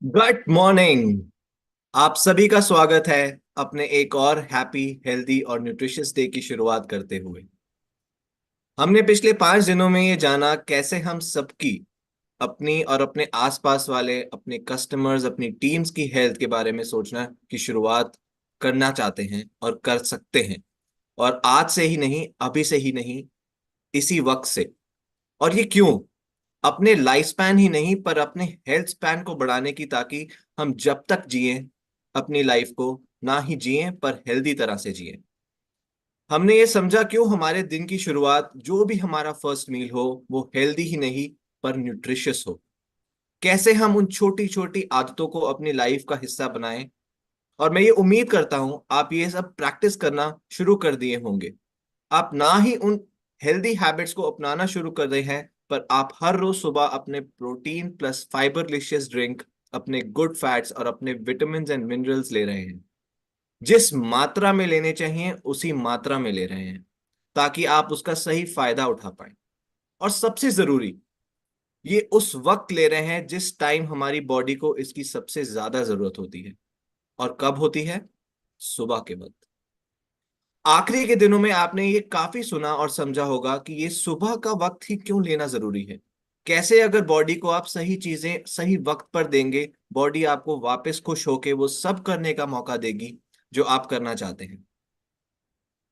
Good morning. आप सभी का स्वागत है अपने एक और हैप्पी हेल्दी और न्यूट्रिशियस डे की शुरुआत करते हुए। हमने पिछले 5 दिनों में ये जाना कैसे हम सबकी अपनी और अपने आसपास वाले अपने कस्टमर्स अपनी टीम्स की हेल्थ के बारे में सोचना की शुरुआत करना चाहते हैं और कर सकते हैं। और आज से ही नहीं, अभी से ही नहीं, इसी वक्त से। और ये क्यों? अपने लाइफ स्पैन ही नहीं पर अपने हेल्थ स्पैन को बढ़ाने की, ताकि हम जब तक जिए अपनी लाइफ को ना ही जिए पर हेल्दी तरह से जिए। हमने ये समझा क्यों हमारे दिन की शुरुआत, जो भी हमारा फर्स्ट मील हो, वो हेल्दी ही नहीं पर न्यूट्रिशियस हो। कैसे हम उन छोटी छोटी आदतों को अपनी लाइफ का हिस्सा बनाएं। और मैं ये उम्मीद करता हूं आप ये सब प्रैक्टिस करना शुरू कर दिए होंगे। आप ना ही उन हेल्दी हैबिट्स को अपनाना शुरू कर रहे हैं, पर आप हर रोज सुबह अपने प्रोटीन प्लस फाइबरलिशियस ड्रिंक, अपने गुड फैट्स और अपने विटामिन एंड मिनरल्स ले रहे हैं। जिस मात्रा में लेने चाहिए उसी मात्रा में ले रहे हैं, ताकि आप उसका सही फायदा उठा पाए। और सबसे जरूरी, ये उस वक्त ले रहे हैं जिस टाइम हमारी बॉडी को इसकी सबसे ज्यादा जरूरत होती है। और कब होती है? सुबह के वक्त। आखिरी के दिनों में आपने ये काफी सुना और समझा होगा कि ये सुबह का वक्त ही क्यों लेना जरूरी है। कैसे अगर बॉडी को आप सही चीजें सही वक्त पर देंगे, बॉडी आपको वापस खुश होके वो सब करने का मौका देगी जो आप करना चाहते हैं।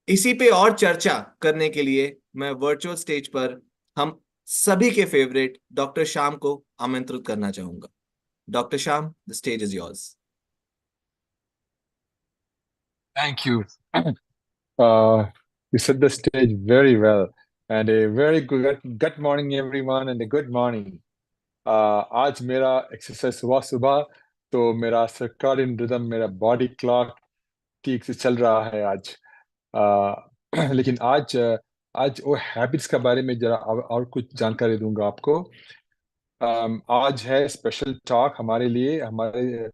इसी पे और चर्चा करने के लिए मैं वर्चुअल स्टेज पर हम सभी के फेवरेट डॉक्टर श्याम को आमंत्रित करना चाहूंगा। Doctor Shyam, the stage is yours. Thank you. You set the stage very well. And a very good morning, everyone, and a good morning. आज मेरा एक्सरसाइज सुबह सुबह, तो मेरा सर्काडियन रिदम, मेरा बॉडी क्लॉक ठीक से चल रहा है आज। लेकिन आज वो हैबिट्स के बारे में जरा और कुछ जानकारी दूंगा आपको। आज है स्पेशल टॉक हमारे लिए। हमारे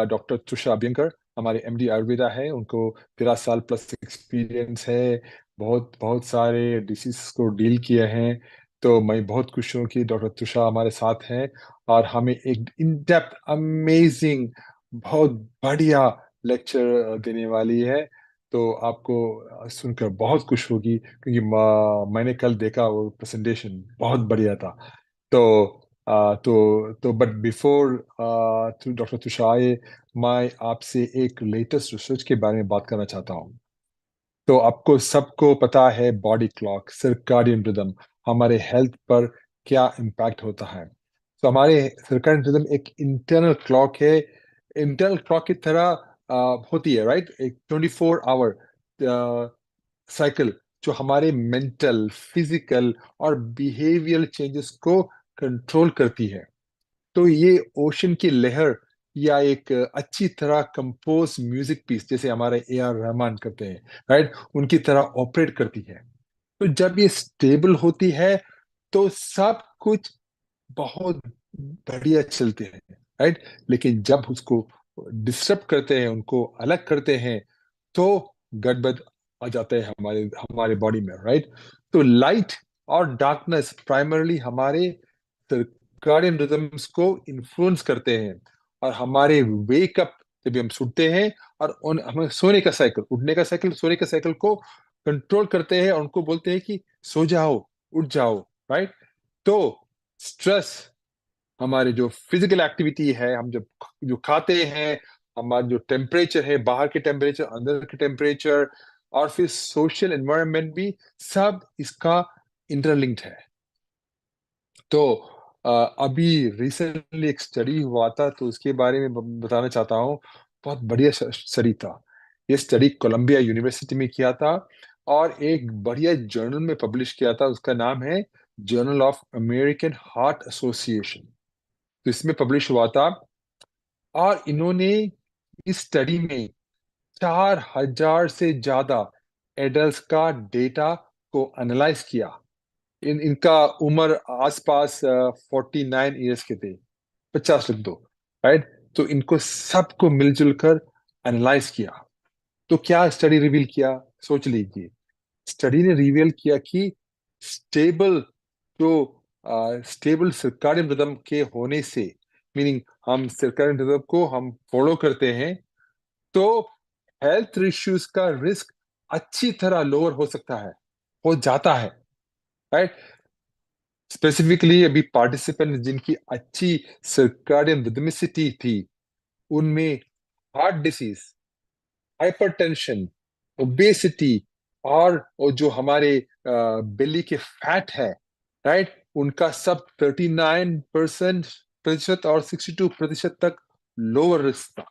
डॉक्टर तुषार अभ्यंकर हमारे एमडी आयुर्वेदा है, उनको 13 साल प्लस एक्सपीरियंस है। बहुत बहुत सारे डिसीज को डील किए हैं। तो मैं बहुत खुश हूँ कि डॉक्टर तुषार हमारे साथ हैं और हमें एक इन डेप्थ अमेजिंग बहुत बढ़िया लेक्चर देने वाली है। तो आपको सुनकर बहुत खुश होगी, क्योंकि मैंने कल देखा वो प्रेजेंटेशन बहुत बढ़िया था। तो but before to doctor Tushar, मैं आपसे एक लेटेस्ट रिसर्च के बारे में बात करना चाहता हूँ। तो आपको सबको पता है बॉडी क्लॉक, सर्काडियन रिदम हमारे हेल्थ पर क्या इम्पैक्ट होता है। तो हमारे सर्काडियन रिदम एक इंटरनल क्लॉक है। इंटरनल क्लॉक की तरह होती है, राइट? एक 24 आवर साइकिल जो हमारे मेंटल, फिजिकल और बिहेवियरल चेंजेस को कंट्रोल करती है। तो ये ओशन की लहर या एक अच्छी तरह कंपोज म्यूजिक पीस, जैसे हमारे ए आर रहमान करते हैं, राइट, उनकी तरह ऑपरेट करती है। तो जब ये स्टेबल होती है तो सब कुछ बहुत बढ़िया चलते हैं, राइट। लेकिन जब उसको डिस्टर्ब करते हैं, उनको अलग करते हैं, तो गड़बड़ आ जाता है हमारे हमारे बॉडी में, राइट। तो लाइट और डार्कनेस प्राइमरली हमारे सर्काडियन रिदम्स को इन्फ्लुएंस करते हैं। और हमारे वेकअप, जब हम सुनते हैं, और उन हमें सोने का साइकिल, उठने का साइकिल, सोने का साइकिल को कंट्रोल करते हैं और उनको बोलते हैं कि सो जाओ, उठ जाओ, राइट। तो स्ट्रेस, हमारे जो फिजिकल एक्टिविटी है, हम जब जो खाते हैं, हमारा जो टेम्परेचर है, बाहर के टेम्परेचर, अंदर के टेम्परेचर, और फिर सोशल एनवायरनमेंट भी, सब इसका इंटरलिंक्ड है। तो अभी रिसेंटली एक स्टडी हुआ था, तो उसके बारे में बताना चाहता हूँ। बहुत बढ़िया स्टडी था। ये स्टडी कोलंबिया यूनिवर्सिटी में किया था और एक बढ़िया जर्नल में पब्लिश किया था। उसका नाम है journal of American heart association. तो इसमें पब्लिश हुआ था। और इन्होंने इस स्टडी में 4,000 से ज्यादा एडल्ट्स का डेटा को एनालाइज किया। इनका उम्र आसपास 49 ईयर्स के थे, 50 लिख दो, राइट। तो इनको सबको मिलजुल कर एनालाइज किया। तो क्या स्टडी रिवील किया, सोच लीजिए। स्टडी ने रिवील किया कि स्टेबल जो स्टेबल सर्काडियन रिदम के होने से, मीनिंग हम सर्कैडियन रिदम को हम फॉलो करते हैं, तो हेल्थ इश्यूज का रिस्क अच्छी तरह लोअर हो सकता है, हो जाता है, राइट। स्पेसिफिकली अभी पार्टिसिपेंट जिनकी अच्छी सर्काडियन रिदमिसिटी थी, उनमें हार्ट डिसीज, हाइपरटेंशन, ओबेसिटी, और वो जो हमारे बेली के फैट है, राइट, उनका सब 39% और 62% तक लोअर रिस्क था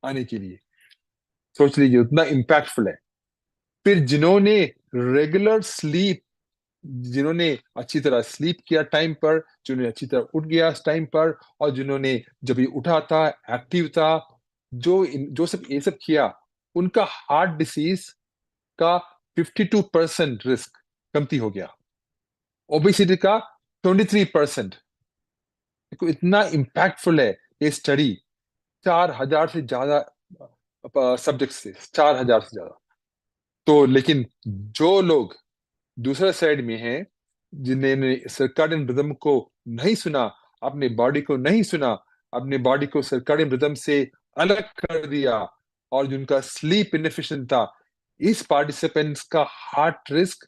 आने के लिए। सोच लीजिए उतना इम्पैक्टफुल है। फिर जिन्होंने अच्छी तरह स्लीप किया टाइम पर, जिन्होंने अच्छी तरह उठ गया टाइम पर, और जिन्होंने जब ये उठा था एक्टिव था, जो सब ये सब किया, उनका हार्ट डिसीज का 52% रिस्क कमती हो गया, ओबेसिटी का 23%। देखो इतना इम्पैक्टफुल है ये स्टडी। 4,000 से ज्यादा सब्जेक्ट से, 4,000 से ज्यादा। तो लेकिन जो लोग दूसरा साइड में हैं, जिन्होंने सर्काडियन रिदम को नहीं सुना, अपने बॉडी को नहीं सुना, अपने बॉडी को सर्काडियन रिदम से अलग कर दिया, और जिनका स्लीप इनएफिशिएंट था, इस पार्टिसिपेंट्स का हार्ट रिस्क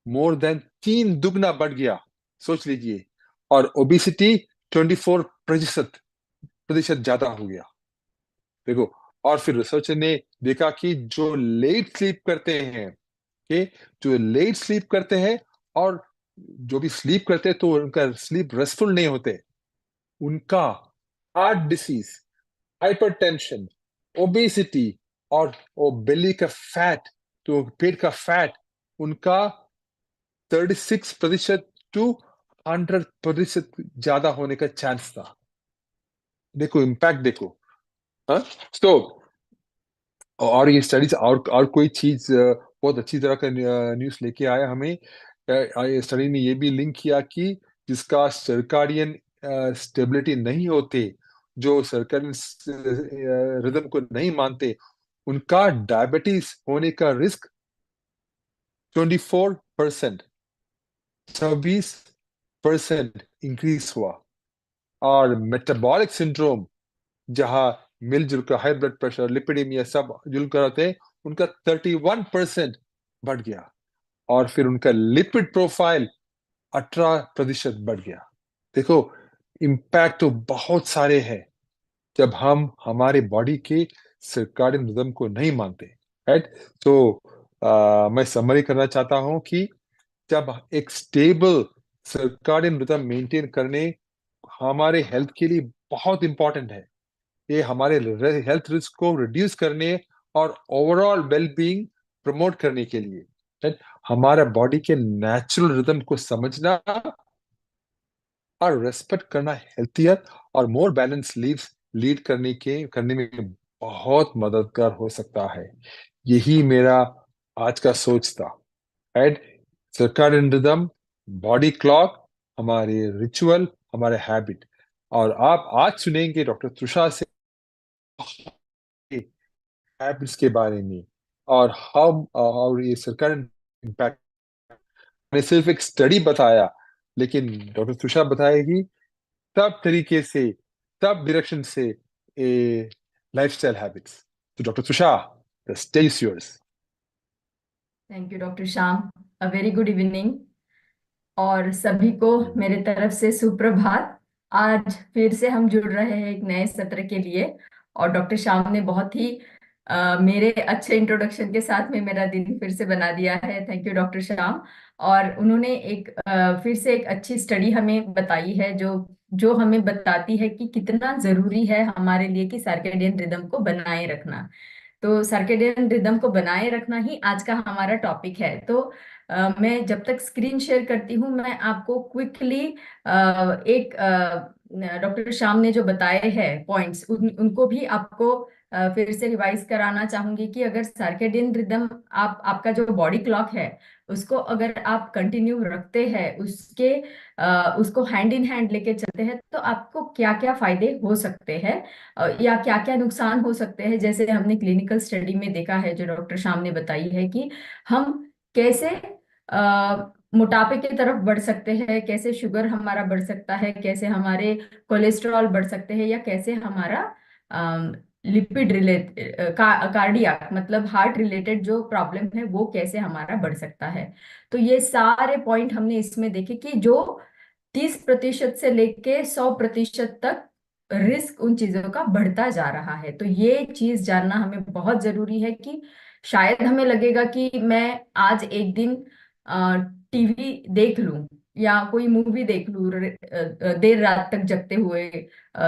मोर देन 3 दुगना बढ़ गया। सोच लीजिए। और ओबिसिटी 24% ज्यादा हो गया। देखो, और फिर रिसर्च ने देखा कि जो लेट स्लीप करते हैं, कि जो लेट स्लीप करते हैं, और जो भी स्लीप करते हैं तो उनका स्लीप रेस्टफुल नहीं होते, उनका हार्ट डिसीज, हाइपरटेंशन, ओबेसिटी, और वो बेली का फैट, तो पेट का फैट, उनका 36% टू 100% ज्यादा होने का चांस था। देखो इम्पैक्ट देखो। हाँ। तो और ये स्टडीज, और कोई चीज बहुत अच्छी तरह का न्यूज़ लेके आया हमें। स्टडी ने ये भी लिंक किया कि जिसका सर्काडियन स्टेबिलिटी नहीं होते, जो सर्काडियन रिदम को नहीं मानते, उनका डायबिटीज होने का रिस्क 24%, 26% इंक्रीज हुआ। और मेटाबॉलिक सिंड्रोम, जहां मिलजुल कर हाई ब्लड प्रेशर, लिपिडीमिया सब जुल कर आते हैं, उनका 31% बढ़ गया। और फिर उनका लिपिड प्रोफाइल 18% बढ़ गया। देखो, इम्पैक्ट तो बहुत सारे हैं जब हम हमारे बॉडी के सर्काडियन रिदम को नहीं मानते, राइट। तो मैं समरी करना चाहता हूं कि जब एक स्टेबल सर्काडियन रिदम मेंटेन करने हमारे हेल्थ के लिए बहुत इंपॉर्टेंट है। ये हमारे हेल्थ रिस्क को रिड्यूस करने और ओवरऑल वेलबींग प्रमोट करने के लिए, right? हमारा बॉडी के नेचुरल रिदम को समझना और रेस्पेक्ट करना हेल्थियर और मोर बैलेंस लीव्स लीड करने में बहुत मददगार हो सकता है। यही मेरा आज का सोच था, right. Circadian rhythm, body clock, हमारे रिचुअल, हमारे हैबिट। और आप आज सुनेंगे डॉक्टर तुषार से हैबिट्स के बारे में, और हाउ, और ये सरकार इम्पैक्ट ने सिर्फ एक स्टडी बताया, लेकिन डॉक्टर तुषार बताएगी सब तरीके से, सब डायरेक्शन से ए लाइफस्टाइल हैबिट्स। तो doctor Tushar, the stage is yours. Thank you doctor Shyam. A very good evening, और सभी को मेरे तरफ से सुप्रभात। आज फिर से हम जुड़ रहे हैं एक नए सत्र के लिए, और डॉक्टर श्याम ने बहुत ही मेरे अच्छे इंट्रोडक्शन के साथ में मेरा दिन फिर से बना दिया है। Thank you doctor Shyam. और उन्होंने एक फिर से एक अच्छी स्टडी हमें बताई है, जो जो हमें बताती है कि कितना जरूरी है हमारे लिए कि सर्केडियन रिदम को बनाए रखना। तो सर्केडियन रिदम को बनाए रखना ही आज का हमारा टॉपिक है। तो मैं जब तक स्क्रीन शेयर करती हूँ, मैं आपको क्विकली एक डॉक्टर श्याम ने जो बताए हैं पॉइंट्स, उनको भी आपको फिर से रिवाइज कराना चाहूंगी कि अगर सर्केडियन रिदम, आपका जो बॉडी क्लॉक है उसको अगर आप कंटिन्यू रखते हैं, उसको हैंड इन हैंड लेके चलते हैं, तो आपको क्या क्या फायदे हो सकते हैं या क्या क्या नुकसान हो सकते हैं। जैसे हमने क्लिनिकल स्टडी में देखा है, जो डॉक्टर श्याम ने बताई है कि हम कैसे मोटापे की तरफ बढ़ सकते हैं, कैसे शुगर हमारा बढ़ सकता है, कैसे हमारे कोलेस्ट्रॉल बढ़ सकते हैं, या कैसे हमारा लिपिड रिलेटेड कार्डियाक मतलब हार्ट रिलेटेड जो प्रॉब्लम है वो कैसे हमारा बढ़ सकता है। तो ये सारे पॉइंट हमने इसमें देखे कि जो 30% से लेके 100% तक रिस्क उन चीजों का बढ़ता जा रहा है। तो ये चीज जानना हमें बहुत जरूरी है कि शायद हमें लगेगा कि मैं आज एक दिन टीवी देख लूं या कोई मूवी देख लूं देर रात तक जगते हुए,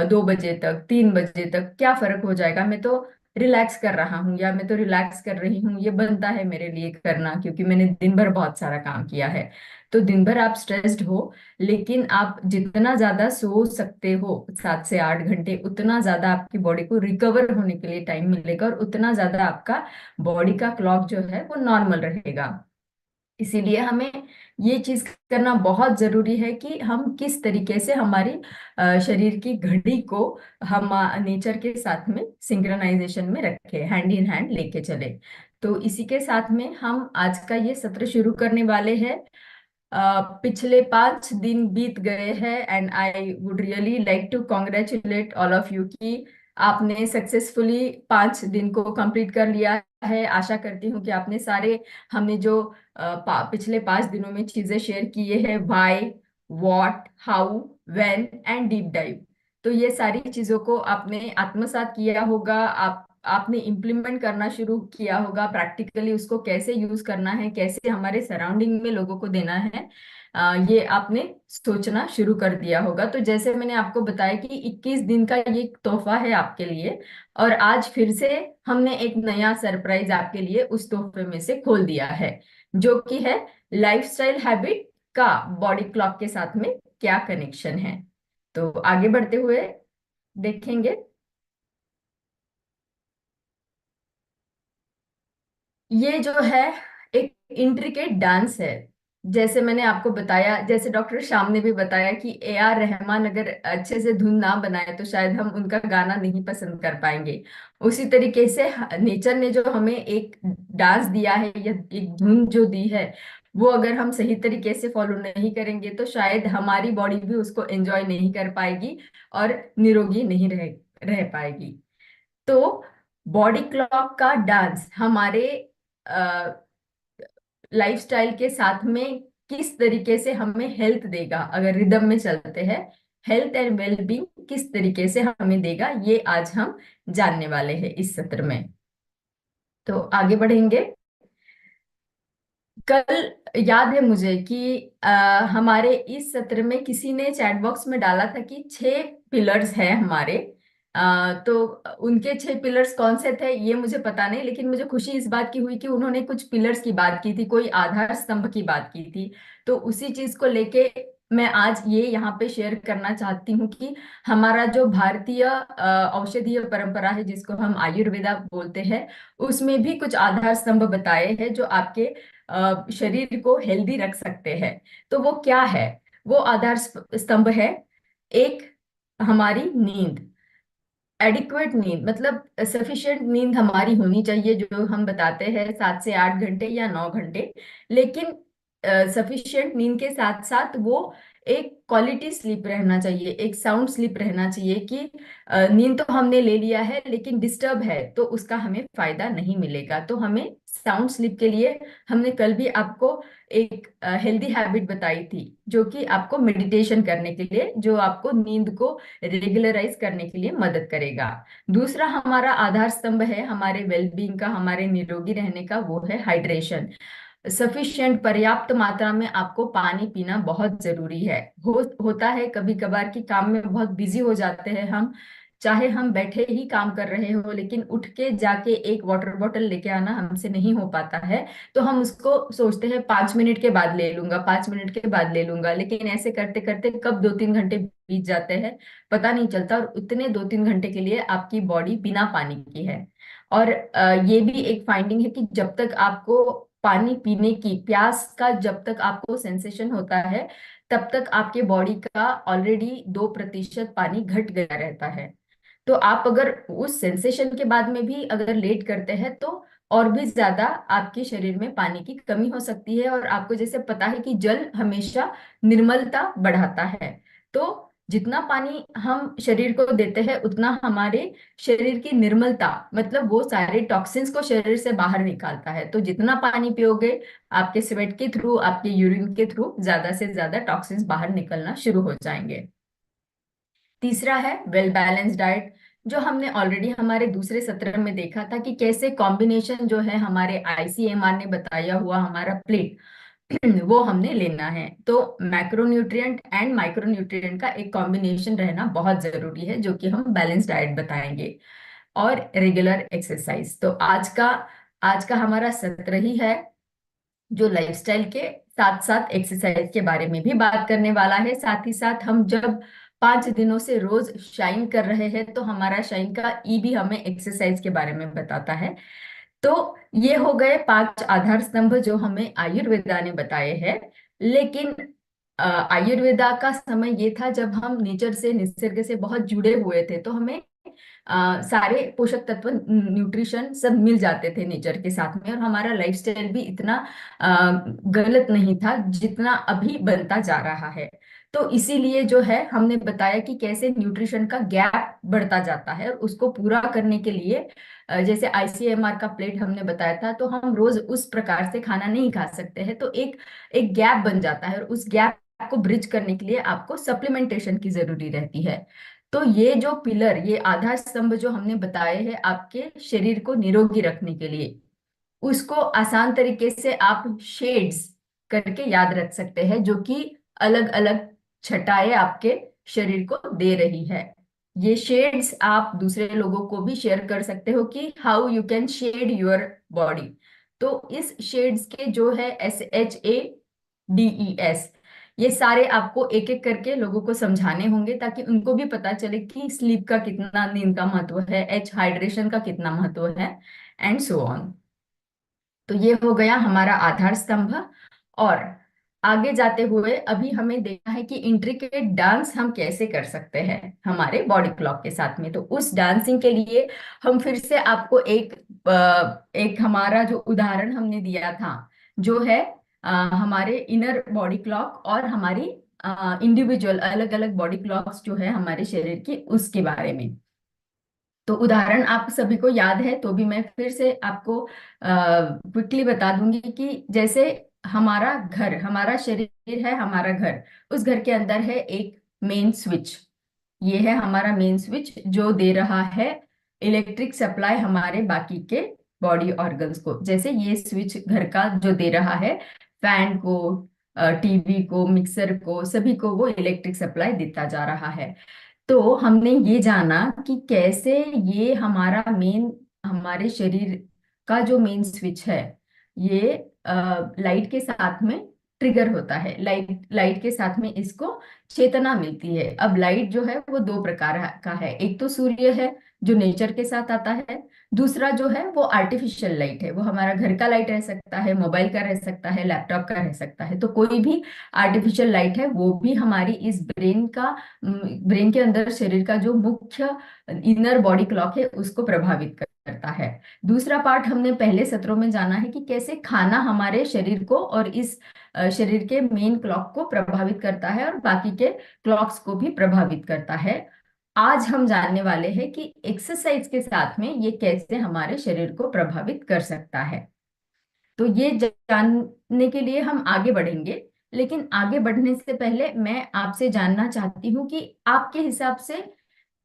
2 बजे तक 3 बजे तक क्या फर्क हो जाएगा, मैं तो रिलैक्स कर रहा हूँ या मैं तो रिलैक्स कर रही हूँ, ये बनता है मेरे लिए करना क्योंकि मैंने दिन भर बहुत सारा काम किया है। तो दिन भर आप स्ट्रेस्ड हो, लेकिन आप जितना ज्यादा सो सकते हो 7 से 8 घंटे, उतना ज्यादा आपकी बॉडी को रिकवर होने के लिए टाइम मिलेगा और उतना ज्यादा आपका बॉडी का क्लॉक जो है वो नॉर्मल रहेगा। इसीलिए हमें ये चीज करना बहुत जरूरी है कि हम किस तरीके से हमारी शरीर की घड़ी को हम नेचर के साथ में सिंक्रोनाइजेशन में रखें, हैंड इन हैंड लेके चले। तो इसी के साथ में हम आज का ये सत्र शुरू करने वाले हैं। पिछले 5 दिन बीत गए हैं and I would really like to congratulate all of you कि आपने सक्सेसफुली 5 दिन को कंप्लीट कर लिया है। आशा करती हूँ कि आपने सारे, हमने जो पिछले 5 दिनों में चीजें शेयर किए हैं, why, what, how, when and deep dive, तो ये सारी चीजों को आपने आत्मसात किया होगा। आपने इम्प्लीमेंट करना शुरू किया होगा प्रैक्टिकली, उसको कैसे यूज करना है, कैसे हमारे सराउंडिंग में लोगों को देना है, ये आपने सोचना शुरू कर दिया होगा। तो जैसे मैंने आपको बताया कि 21 दिन का ये एक तोहफा है आपके लिए, और आज फिर से हमने एक नया सरप्राइज आपके लिए उस तोहफे में से खोल दिया है, जो कि है लाइफस्टाइल हैबिट का बॉडी क्लॉक के साथ में क्या कनेक्शन है। तो आगे बढ़ते हुए देखेंगे। ये जो है एक इंट्रिकेट डांस है। जैसे मैंने आपको बताया, जैसे डॉक्टर श्याम ने भी बताया कि ए आर रहमान अगर अच्छे से धुन ना बनाए तो शायद हम उनका गाना नहीं पसंद कर पाएंगे। उसी तरीके से नेचर ने जो हमें एक डांस दिया है या एक धुन जो दी है, वो अगर हम सही तरीके से फॉलो नहीं करेंगे तो शायद हमारी बॉडी भी उसको एंजॉय नहीं कर पाएगी और निरोगी नहीं रह पाएगी। तो बॉडी क्लॉक का डांस हमारे लाइफस्टाइल के साथ में किस तरीके से हमें हेल्थ देगा, अगर रिदम में चलते हैं, हेल्थ एंड वेलबींग किस तरीके से हमें देगा, ये आज हम जानने वाले हैं इस सत्र में। तो आगे बढ़ेंगे। कल याद है मुझे कि हमारे इस सत्र में किसी ने चैट बॉक्स में डाला था कि 6 पिलर्स हैं हमारे। तो उनके 6 पिलर्स कौन से थे ये मुझे पता नहीं, लेकिन मुझे खुशी इस बात की हुई कि उन्होंने कुछ पिलर्स की बात की थी, कोई आधार स्तंभ की बात की थी। तो उसी चीज को लेके मैं आज ये यहाँ पे शेयर करना चाहती हूँ कि हमारा जो भारतीय औषधीय परंपरा है जिसको हम आयुर्वेदा बोलते हैं, उसमें भी कुछ आधार स्तंभ बताए हैं जो आपके शरीर को हेल्दी रख सकते हैं। तो वो क्या है? वो आधार स्तंभ है, एक हमारी नींद, एडिक्वेट नींद, मतलब सफिशिएंट नींद हमारी होनी चाहिए, जो हम बताते हैं 7 से 8 घंटे या 9 घंटे। लेकिन सफिशिएंट नींद के साथ साथ वो एक क्वालिटी स्लीप रहना चाहिए, एक साउंड स्लीप रहना चाहिए कि नींद तो हमने ले लिया है लेकिन डिस्टर्ब है तो उसका हमें फायदा नहीं मिलेगा। तो हमें साउंड स्लीप के लिए हमने कल भी आपको एक हेल्दी हैबिट बताई थी, जो कि आपको मेडिटेशन करने के लिए, जो आपको नींद को रेगुलराइज करने के लिए मदद करेगा। दूसरा हमारा आधार स्तंभ है हमारे वेलबींग का, हमारे निरोगी रहने का, वो है हाइड्रेशन। सफिशिएंट, पर्याप्त मात्रा में आपको पानी पीना बहुत जरूरी है। होता है कभी कभार कि काम में बहुत बिजी हो जाते हैं हम, चाहे हम बैठे ही काम कर रहे हो लेकिन उठ के जाके एक वाटर बॉटल लेके आना हमसे नहीं हो पाता है। तो हम उसको सोचते हैं 5 मिनट के बाद ले लूंगा, 5 मिनट के बाद ले लूंगा, लेकिन ऐसे करते करते कब 2-3 घंटे बीत जाते हैं पता नहीं चलता, और उतने 2-3 घंटे के लिए आपकी बॉडी बिना पानी की है। और ये भी एक फाइंडिंग है कि जब तक आपको पानी पीने की, प्यास का जब तक आपको सेंसेशन होता है, तब तक आपके बॉडी का ऑलरेडी 2% पानी घट गया रहता है। तो आप अगर उस सेंसेशन के बाद में भी अगर लेट करते हैं तो और भी ज्यादा आपके शरीर में पानी की कमी हो सकती है। और आपको जैसे पता है कि जल हमेशा निर्मलता बढ़ाता है। तो जितना पानी हम शरीर को देते हैं उतना हमारे शरीर की निर्मलता, मतलब वो सारे टॉक्सिन्स को शरीर से बाहर निकालता है। तो जितना पानी पियोगे, आपके स्वेट के थ्रू, आपके यूरिन के थ्रू ज्यादा से ज्यादा टॉक्सिन्स बाहर निकलना शुरू हो जाएंगे। तीसरा है वेल बैलेंस डाइट, जो हमने ऑलरेडी हमारे दूसरे सत्र में देखा था कि कैसे कॉम्बिनेशन जो है हमारे आईसीएमआर ने बताया हुआ हमारा प्लेट वो हमने लेना है। तो मैक्रोन्यूट्रिएंट एंड माइक्रोन्यूट्रिएंट का एक कॉम्बिनेशन रहना बहुत जरूरी है, जो कि हम बैलेंस डाइट बताएंगे। और रेगुलर एक्सरसाइज। तो आज का हमारा सत्र ही है जो लाइफस्टाइल के साथ साथ एक्सरसाइज के बारे में भी बात करने वाला है। साथ ही साथ हम जब 5 दिनों से रोज शाइन कर रहे हैं तो हमारा शाइन का ई भी हमें एक्सरसाइज के बारे में बताता है। तो ये हो गए 5 आधार स्तंभ जो हमें आयुर्वेदा ने बताए हैं। लेकिन आयुर्वेदा का समय ये था जब हम नेचर से, निसर्ग से बहुत जुड़े हुए थे, तो हमें सारे पोषक तत्व, न्यूट्रिशन सब मिल जाते थे नेचर के साथ में। और हमारा लाइफस्टाइल भी इतना गलत नहीं था जितना अभी बनता जा रहा है। तो इसीलिए जो है हमने बताया कि कैसे न्यूट्रिशन का गैप बढ़ता जाता है, और उसको पूरा करने के लिए जैसे आईसीएमआर का प्लेट हमने बताया था, तो हम रोज उस प्रकार से खाना नहीं खा सकते हैं। तो एक एक गैप बन जाता है, और उस गैप को ब्रिज करने के लिए आपको सप्लीमेंटेशन की जरूरी रहती है। तो ये जो पिलर, ये आधार स्तंभ जो हमने बताए हैं आपके शरीर को निरोगी रखने के लिए, उसको आसान तरीके से आप शेड्स करके याद रख सकते हैं, जो कि अलग अलग छटाएं आपके शरीर को दे रही है। ये शेड्स आप दूसरे लोगों को भी शेयर कर सकते हो कि how you can shade your body. तो इस शेड्स के जो है SHADES, ये सारे आपको एक एक करके लोगों को समझाने होंगे, ताकि उनको भी पता चले कि स्लीप का कितना, नींद का महत्व है, हाइड्रेशन का कितना महत्व है, एंड सो ऑन। तो ये हो गया हमारा आधार स्तंभ। और आगे जाते हुए अभी हमें देखना है कि इंट्रिकेट डांस हम कैसे कर सकते हैं हमारे बॉडी क्लॉक के साथ में। तो उस डांसिंग के लिए हम फिर से आपको एक हमारा जो उदाहरण हमने दिया था, जो है हमारे इनर बॉडी क्लॉक और हमारी इंडिविजुअल अलग अलग बॉडी क्लॉक्स जो है हमारे शरीर की, उसके बारे में। तो उदाहरण आप सभी को याद है, तो भी मैं फिर से आपको क्विकली बता दूंगी कि जैसे हमारा घर, हमारा शरीर है हमारा घर, उस घर के अंदर है एक मेन स्विच। ये है हमारा मेन स्विच जो दे रहा है इलेक्ट्रिक सप्लाई हमारे बाकी के बॉडी ऑर्गन्स को। जैसे ये स्विच घर का जो दे रहा है फैन को, टीवी को, मिक्सर को, सभी को वो इलेक्ट्रिक सप्लाई देता जा रहा है। तो हमने ये जाना कि कैसे ये हमारा मेन, हमारे शरीर का जो मेन स्विच है, ये लाइट के साथ में ट्रिगर होता है। लाइट लाइट के साथ में इसको चेतना मिलती है। अब लाइट जो है वो दो प्रकार का है। एक तो सूर्य है जो नेचर के साथ आता है, दूसरा जो है वो आर्टिफिशियल लाइट है। वो हमारा घर का लाइट रह सकता है, मोबाइल का रह सकता है, लैपटॉप का रह सकता है। तो कोई भी आर्टिफिशियल लाइट है वो भी हमारी इस ब्रेन के अंदर शरीर का जो मुख्य इनर बॉडी क्लॉक है उसको प्रभावित करता है। दूसरा पार्ट हमने पहले सत्रों में जाना है कि कैसे खाना हमारे शरीर को और इस शरीर के मेन क्लॉक को प्रभावित करता है, और बाकी के क्लॉक्स को भी प्रभावित करता है। आज हम जानने वाले हैं कि एक्सरसाइज के साथ में ये कैसे हमारे शरीर को प्रभावित कर सकता है। तो ये जानने के लिए हम आगे बढ़ेंगे। लेकिन आगे बढ़ने से पहले मैं आपसे जानना चाहती हूँ कि आपके हिसाब से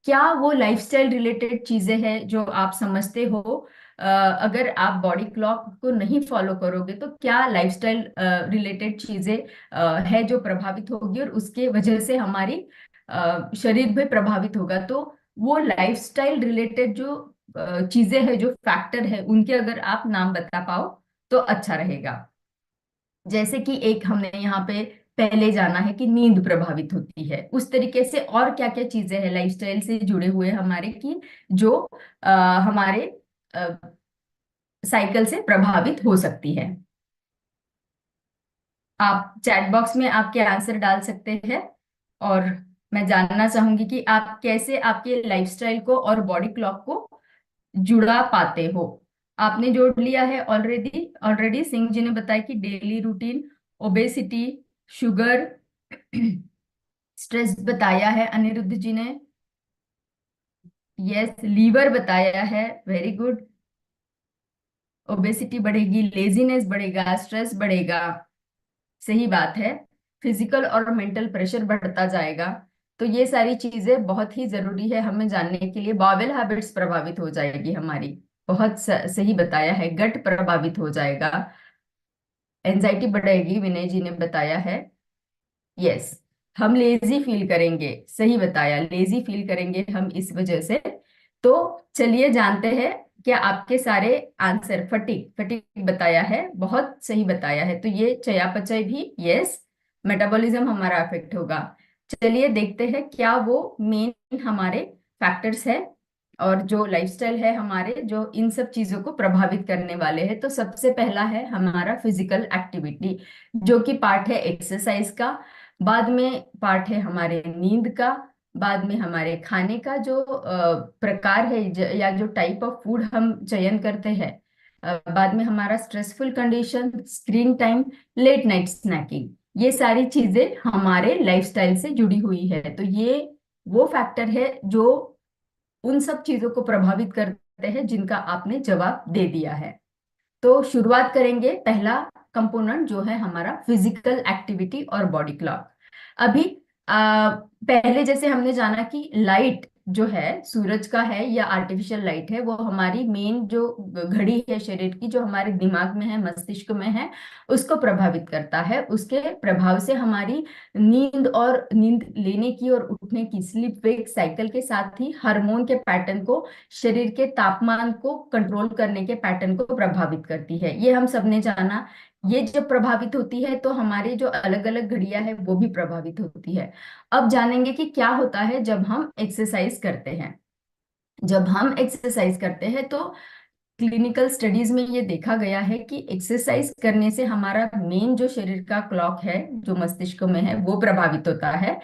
क्या वो लाइफस्टाइल रिलेटेड चीजें हैं जो आप समझते हो, अगर आप बॉडी क्लॉक को नहीं फॉलो करोगे तो क्या लाइफस्टाइल रिलेटेड चीजें है जो प्रभावित होगी, और उसके वजह से हमारी शरीर भी प्रभावित होगा। तो वो लाइफस्टाइल रिलेटेड जो चीजें हैं, जो फैक्टर है, उनके अगर आप नाम बता पाओ तो अच्छा रहेगा। जैसे कि एक हमने यहाँ पे पहले जाना है कि नींद प्रभावित होती है, उस तरीके से और क्या क्या चीजें हैं लाइफस्टाइल से जुड़े हुए हमारे की, जो हमारे साइकिल से प्रभावित हो सकती है। आप चैट बॉक्स में आपके आंसर डाल सकते हैं। और मैं जानना चाहूंगी कि आप कैसे आपके लाइफस्टाइल को और बॉडी क्लॉक को जुड़ा पाते हो। आपने जोड़ लिया है ऑलरेडी। ऑलरेडी सिंह जी ने बताया कि daily routine, obesity, sugar, stress बताया है अनिरुद्ध जी ने। यस, लीवर बताया है, वेरी गुड। ओबेसिटी बढ़ेगी, लेजीनेस बढ़ेगा, स्ट्रेस बढ़ेगा, सही बात है। फिजिकल और मेंटल प्रेशर बढ़ता जाएगा। तो ये सारी चीजें बहुत ही जरूरी है हमें जानने के लिए। बावेल हैबिट्स प्रभावित हो जाएगी हमारी, बहुत सही बताया है। गट प्रभावित हो जाएगा, एंजाइटी बढ़ेगी, विनय जी ने बताया है। यस, हम लेजी फील करेंगे, सही बताया, लेजी फील करेंगे हम इस वजह से। तो चलिए जानते हैं क्या आपके सारे आंसर। फटीग, फटीग बताया है, बहुत सही बताया है। तो ये चयापचय भी, यस, मेटाबॉलिज्म हमारा अफेक्ट होगा। चलिए देखते हैं क्या वो मेन हमारे फैक्टर्स है और जो लाइफस्टाइल है हमारे, जो इन सब चीजों को प्रभावित करने वाले हैं। तो सबसे पहला है हमारा फिजिकल एक्टिविटी, जो कि पार्ट है एक्सरसाइज का। बाद में पार्ट है हमारे नींद का। बाद में हमारे खाने का जो प्रकार है, या जो टाइप ऑफ फूड हम चयन करते हैं। बाद में हमारा stressful condition, screen time, late night snacking, ये सारी चीजें हमारे लाइफस्टाइल से जुड़ी हुई है। तो ये वो फैक्टर है जो उन सब चीजों को प्रभावित करते हैं जिनका आपने जवाब दे दिया है। तो शुरुआत करेंगे, पहला कंपोनेंट जो है हमारा फिजिकल एक्टिविटी और बॉडी क्लॉक। अभी पहले जैसे हमने जाना कि लाइट जो है सूरज का है या आर्टिफिशियल लाइट है, वो हमारी मेन जो घड़ी है शरीर की, जो हमारे दिमाग में है, मस्तिष्क में है, उसको प्रभावित करता है। उसके प्रभाव से हमारी नींद और नींद लेने की और उठने की, स्लीप वेक साइकिल के साथ ही हार्मोन के पैटर्न को, शरीर के तापमान को कंट्रोल करने के पैटर्न को प्रभावित करती है। ये हम सबने जाना। ये जब प्रभावित होती है तो हमारी जो अलग अलग घड़ियां है वो भी प्रभावित होती है। अब जानेंगे कि क्या होता है जब हम एक्सरसाइज करते हैं। जब हम एक्सरसाइज करते हैं तो क्लिनिकल स्टडीज में ये देखा गया है कि एक्सरसाइज करने से हमारा मेन जो शरीर का क्लॉक है, जो मस्तिष्क में है, वो प्रभावित होता है।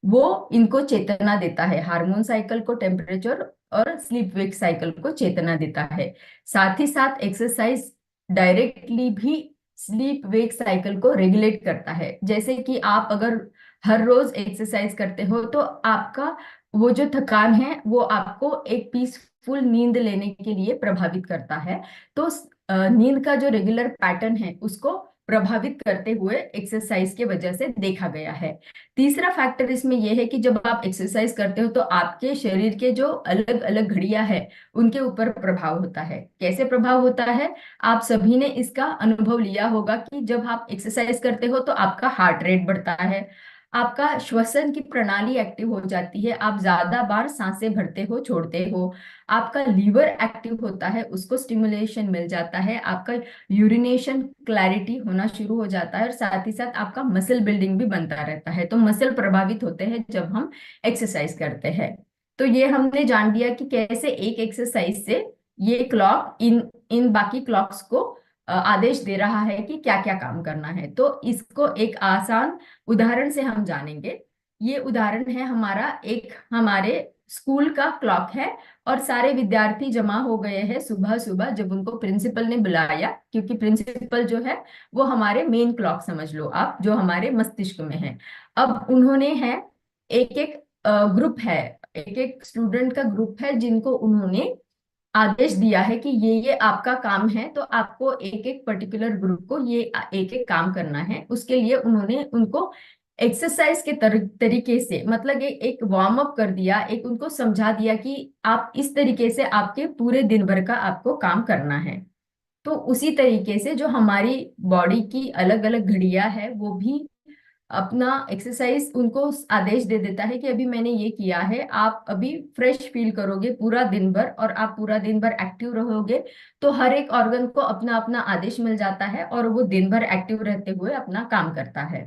वो इनको चेतना देता है, हार्मोन साइकिल को, टेम्परेचर और स्लीप वेक साइकिल को चेतना देता है। साथ ही साथ एक्सरसाइज डायरेक्टली भी स्लीप वेक साइकिल को रेगुलेट करता है। जैसे कि आप अगर हर रोज एक्सरसाइज करते हो तो आपका वो जो थकान है वो आपको एक पीसफुल नींद लेने के लिए प्रभावित करता है। तो नींद का जो रेगुलर पैटर्न है उसको प्रभावित करते हुए एक्सरसाइज के वजह से देखा गया है। तीसरा फैक्टर इसमें यह है कि जब आप एक्सरसाइज करते हो तो आपके शरीर के जो अलग अलग घड़ियां हैं उनके ऊपर प्रभाव होता है। कैसे प्रभाव होता है? आप सभी ने इसका अनुभव लिया होगा कि जब आप एक्सरसाइज करते हो तो आपका हार्ट रेट बढ़ता है, आपका श्वसन की प्रणाली एक्टिव हो जाती है, आप ज्यादा बार सांसें भरते हो, छोड़ते हो, आपका लीवर एक्टिव होता है, उसको स्टिमुलेशन मिल जाता है, आपका यूरिनेशन क्लैरिटी होना शुरू हो जाता है, और साथ ही साथ आपका मसल बिल्डिंग भी बनता रहता है। तो मसल प्रभावित होते हैं जब हम एक्सरसाइज करते हैं। तो ये हमने जान लिया कि कैसे एक एक्सरसाइज से ये क्लॉक इन इन बाकी क्लॉक्स को आदेश दे रहा है कि क्या क्या काम करना है। तो इसको एक आसान उदाहरण से हम जानेंगे। ये उदाहरण है हमारा, एक हमारे स्कूल का क्लॉक है और सारे विद्यार्थी जमा हो गए हैं सुबह सुबह जब उनको प्रिंसिपल ने बुलाया, क्योंकि प्रिंसिपल जो है वो हमारे मेन क्लॉक समझ लो आप, जो हमारे मस्तिष्क में है। अब उन्होंने है एक एक ग्रुप है, एक एक स्टूडेंट का ग्रुप है जिनको उन्होंने आदेश दिया है कि ये आपका काम है। तो आपको एक एक पर्टिकुलर ग्रुप को ये एक एक काम करना है। उसके लिए उन्होंने उनको एक्सरसाइज के तरीके से, मतलब एक वार्म अप कर दिया, एक उनको समझा दिया कि आप इस तरीके से आपके पूरे दिन भर का आपको काम करना है। तो उसी तरीके से जो हमारी बॉडी की अलग अलग घड़ियां है वो भी अपना एक्सरसाइज उनको आदेश दे देता है कि अभी मैंने ये किया है, आप अभी फ्रेश फील करोगे पूरा दिन भर और आप पूरा दिन भर एक्टिव रहोगे। तो हर एक ऑर्गन को अपना अपना आदेश मिल जाता है और वो दिन भर एक्टिव रहते हुए अपना काम करता है।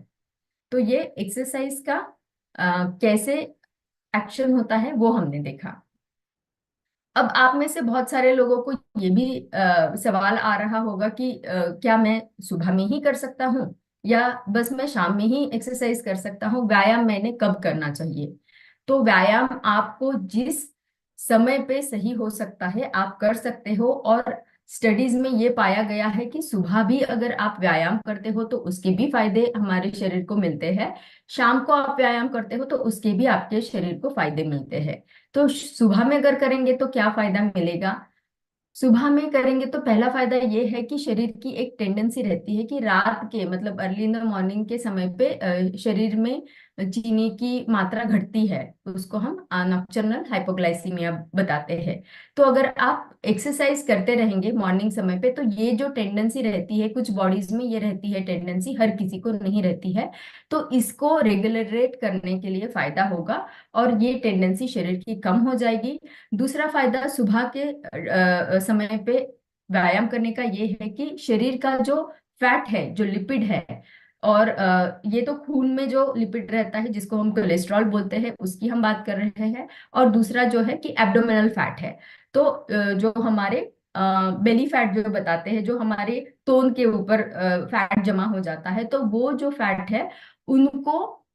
तो ये एक्सरसाइज का कैसे एक्शन होता है वो हमने देखा। अब आप में से बहुत सारे लोगों को ये भी सवाल आ रहा होगा कि क्या मैं सुबह में ही कर सकता हूँ या बस मैं शाम में ही एक्सरसाइज कर सकता हूँ, व्यायाम मैंने कब करना चाहिए? तो व्यायाम आपको जिस समय पे सही हो सकता है आप कर सकते हो, और स्टडीज में ये पाया गया है कि सुबह भी अगर आप व्यायाम करते हो तो उसके भी फायदे हमारे शरीर को मिलते हैं, शाम को आप व्यायाम करते हो तो उसके भी आपके शरीर को फायदे मिलते हैं। तो सुबह में अगर करेंगे तो क्या फायदा मिलेगा? सुबह में करेंगे तो पहला फायदा ये है कि शरीर की एक टेंडेंसी रहती है कि रात के मतलब अर्ली इन द मॉर्निंग के समय पे शरीर में चीनी की मात्रा घटती है, उसको हम नॉक्टर्नल हाइपोग्लाइसीमिया बताते हैं। तो अगर आप एक्सरसाइज करते रहेंगे मॉर्निंग समय पे तो ये जो टेंडेंसी रहती है, कुछ बॉडीज में ये रहती है टेंडेंसी, हर किसी को नहीं रहती है, तो इसको रेगुलरेट करने के लिए फायदा होगा और ये टेंडेंसी शरीर की कम हो जाएगी। दूसरा फायदा सुबह के समय पे व्यायाम करने का ये है कि शरीर का जो फैट है, जो लिपिड है, और ये तो खून में जो लिपिड रहता है जिसको हम कोलेस्ट्रॉल बोलते हैं उसकी हम बात कर रहे हैं, और दूसरा जो है कि एब्डोमिनल फैट है। तो जो हमारे बेली फैट जो बताते हैं, जो हमारे तोन के ऊपर फैट जमा हो जाता है, तो वो जो फैट है उनको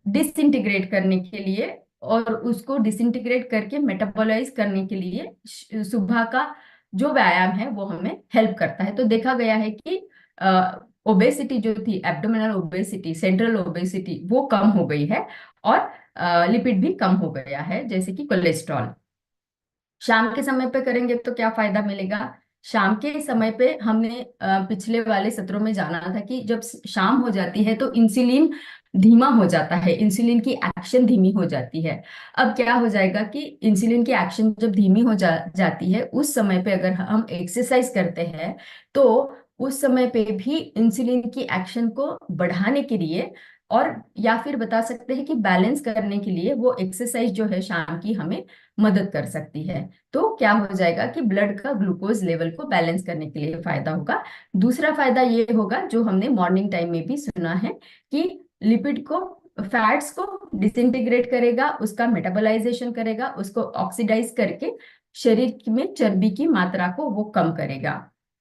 डिसइंटीग्रेट करने के लिए और उसको डिसइंटीग्रेट करके मेटाबोलाइज करने के लिए सुबह का जो व्यायाम है वो हमें हेल्प करता है। तो देखा गया है कि ओबेसिटी जो थी, एब्डोमिनल ओबेसिटी, सेंट्रल ओबेसिटी, वो कम हो गई है और लिपिड भी कम हो गया है जैसे कि कोलेस्ट्रॉल। शाम के समय पे करेंगे तो क्या फायदा मिलेगा? शाम के समय पे हमने पिछले वाले सत्रों में जाना था कि जब शाम हो जाती है तो इंसुलिन धीमा हो जाता है, इंसुलिन की एक्शन धीमी हो जाती है। अब क्या हो जाएगा कि इंसुलिन की एक्शन जब धीमी हो जाती है, उस समय पे अगर हम एक्सरसाइज करते हैं तो उस समय पे भी इंसुलिन की एक्शन को बढ़ाने के लिए और या फिर बता सकते हैं कि बैलेंस करने के लिए वो एक्सरसाइज जो है शाम की हमें मदद कर सकती है। तो क्या हो जाएगा कि ब्लड का ग्लूकोज लेवल को बैलेंस करने के लिए फायदा होगा। दूसरा फायदा ये होगा जो हमने मॉर्निंग टाइम में भी सुना है कि लिपिड को, फैट्स को डिसइंटीग्रेट करेगा, उसका मेटाबोलाइजेशन करेगा, उसको ऑक्सीडाइज करके शरीर में चर्बी की मात्रा को वो कम करेगा।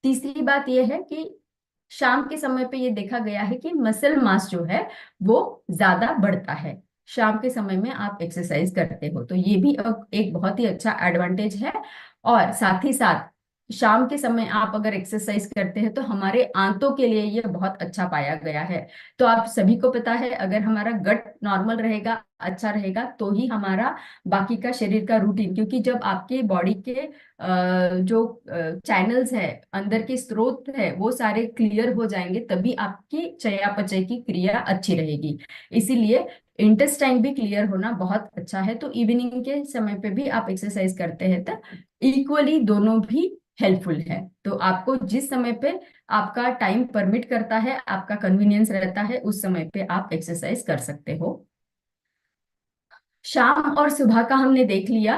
तीसरी बात यह है कि शाम के समय पे ये देखा गया है कि मसल मास जो है वो ज्यादा बढ़ता है शाम के समय में आप एक्सरसाइज करते हो, तो ये भी एक बहुत ही अच्छा एडवांटेज है। और साथ ही साथ शाम के समय आप अगर एक्सरसाइज करते हैं तो हमारे आंतों के लिए ये बहुत अच्छा पाया गया है। तो आप सभी को पता है अगर हमारा गट नॉर्मल रहेगा, अच्छा रहेगा, तो ही हमारा बाकी का शरीर का रूटीन, क्योंकि जब आपके बॉडी के जो चैनल्स है, अंदर के स्रोत है, वो सारे क्लियर हो जाएंगे तभी आपकी चयापचय की क्रिया अच्छी रहेगी। इसीलिए इंटेस्टाइन भी क्लियर होना बहुत अच्छा है। तो इवनिंग के समय पे भी आप एक्सरसाइज करते हैं तो इक्वली दोनों भी हेल्पफुल है। तो आपको जिस समय पे आपका टाइम परमिट करता है, आपका कन्वीनियंस रहता है, उस समय पे आप एक्सरसाइज कर सकते हो। शाम और सुबह का हमने देख लिया,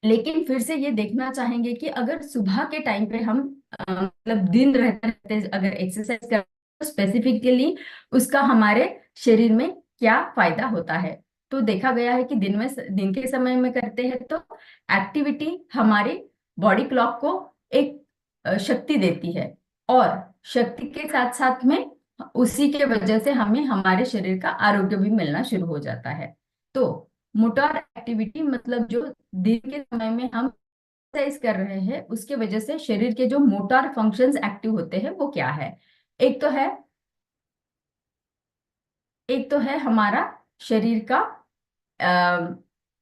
लेकिन फिर से ये देखना चाहेंगे कि अगर सुबह के टाइम पे हम मतलब दिन रहते रहते अगर एक्सरसाइज करें तो स्पेसिफिकली उसका हमारे शरीर में क्या फायदा होता है। तो देखा गया है कि दिन के समय में करते हैं तो एक्टिविटी हमारी बॉडी क्लॉक को एक शक्ति देती है, और शक्ति के साथ साथ में उसी के वजह से हमें हमारे शरीर का आरोग्य भी मिलना शुरू हो जाता है। तो मोटर एक्टिविटी मतलब जो दिन के समय में हम एक्सरसाइज कर रहे हैं उसके वजह से शरीर के जो मोटर फंक्शंस एक्टिव होते हैं वो क्या है? एक तो है एक तो है हमारा शरीर का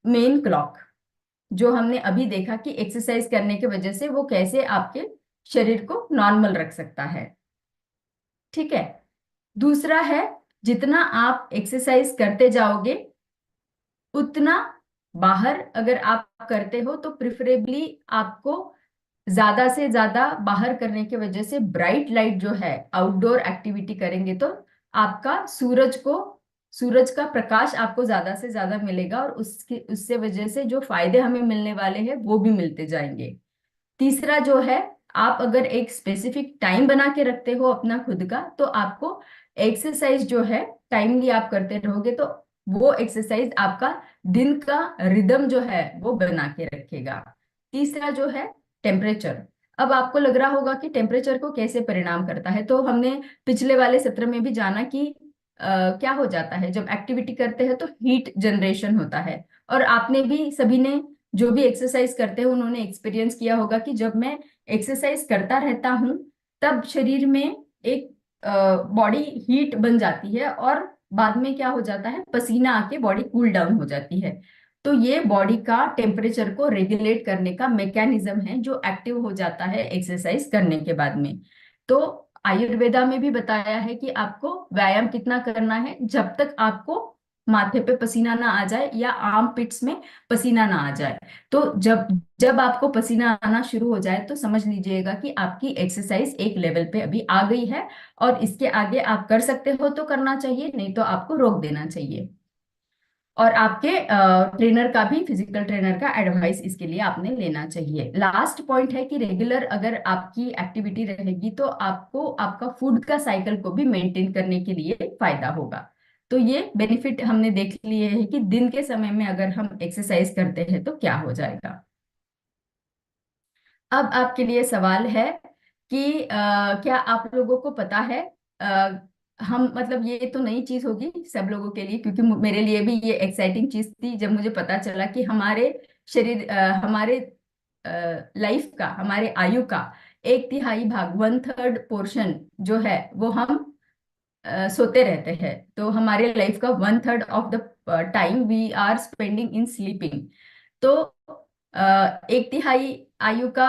मेन क्लॉक, जो हमने अभी देखा कि एक्सरसाइज करने की वजह से वो कैसे आपके शरीर को नॉर्मल रख सकता है। ठीक है। दूसरा है, जितना आप एक्सरसाइज करते जाओगे उतना बाहर अगर आप करते हो तो प्रिफरेबली आपको ज्यादा से ज्यादा बाहर करने की वजह से ब्राइट लाइट जो है, आउटडोर एक्टिविटी करेंगे तो आपका सूरज का प्रकाश आपको ज्यादा से ज्यादा मिलेगा और उससे वजह से जो फायदे हमें मिलने वाले हैं वो भी मिलते जाएंगे। तीसरा जो है, आप अगर एक स्पेसिफिक टाइम बना के रखते हो अपना खुद का तो आपको एक्सरसाइज जो है टाइमली आप करते रहोगे तो वो एक्सरसाइज आपका दिन का रिदम जो है वो बना के रखेगा। तीसरा जो है टेम्परेचर। अब आपको लग रहा होगा कि टेम्परेचर को कैसे परिणाम करता है, तो हमने पिछले वाले सत्र में भी जाना कि क्या हो जाता है जब एक्टिविटी करते हैं तो हीट जनरेशन होता है। और आपने भी, सभी ने जो भी एक्सरसाइज करते हैं उन्होंने एक्सपीरियंस किया होगा कि जब मैं एक्सरसाइज करता रहता हूँ तब शरीर में एक बॉडी हीट बन जाती है, और बाद में क्या हो जाता है, पसीना आके बॉडी कूल डाउन हो जाती है। तो ये बॉडी का टेम्परेचर को रेगुलेट करने का मैकेनिज्म है जो एक्टिव हो जाता है एक्सरसाइज करने के बाद में। तो आयुर्वेदा में भी बताया है कि आपको व्यायाम कितना करना है, जब तक आपको माथे पे पसीना ना आ जाए या आर्म पिट्स में पसीना ना आ जाए। तो जब जब आपको पसीना आना शुरू हो जाए तो समझ लीजिएगा कि आपकी एक्सरसाइज एक लेवल पे अभी आ गई है, और इसके आगे आप कर सकते हो तो करना चाहिए, नहीं तो आपको रोक देना चाहिए। और आपके ट्रेनर का भी, फिजिकल ट्रेनर का एडवाइस इसके लिए आपने लेना चाहिए। लास्ट पॉइंट है कि रेगुलर अगर आपकी एक्टिविटी रहेगी तो आपको आपका फूड का साइकिल को भी मेंटेन करने के लिए फायदा होगा। तो ये बेनिफिट हमने देख लिए हैं कि दिन के समय में अगर हम एक्सरसाइज करते हैं तो क्या हो जाएगा। अब आपके लिए सवाल है कि क्या आप लोगों को पता है, अ, हम मतलब ये तो नई चीज होगी सब लोगों के लिए, क्योंकि मेरे लिए भी ये एक्साइटिंग चीज थी जब मुझे पता चला कि हमारे शरीर, हमारे लाइफ का, हमारे आयु का 1/3 भाग, 1/3 पोर्शन जो है वो हम सोते रहते हैं। तो हमारे लाइफ का 1/3 of the time we are spending in sleeping. तो 1/3 आयु का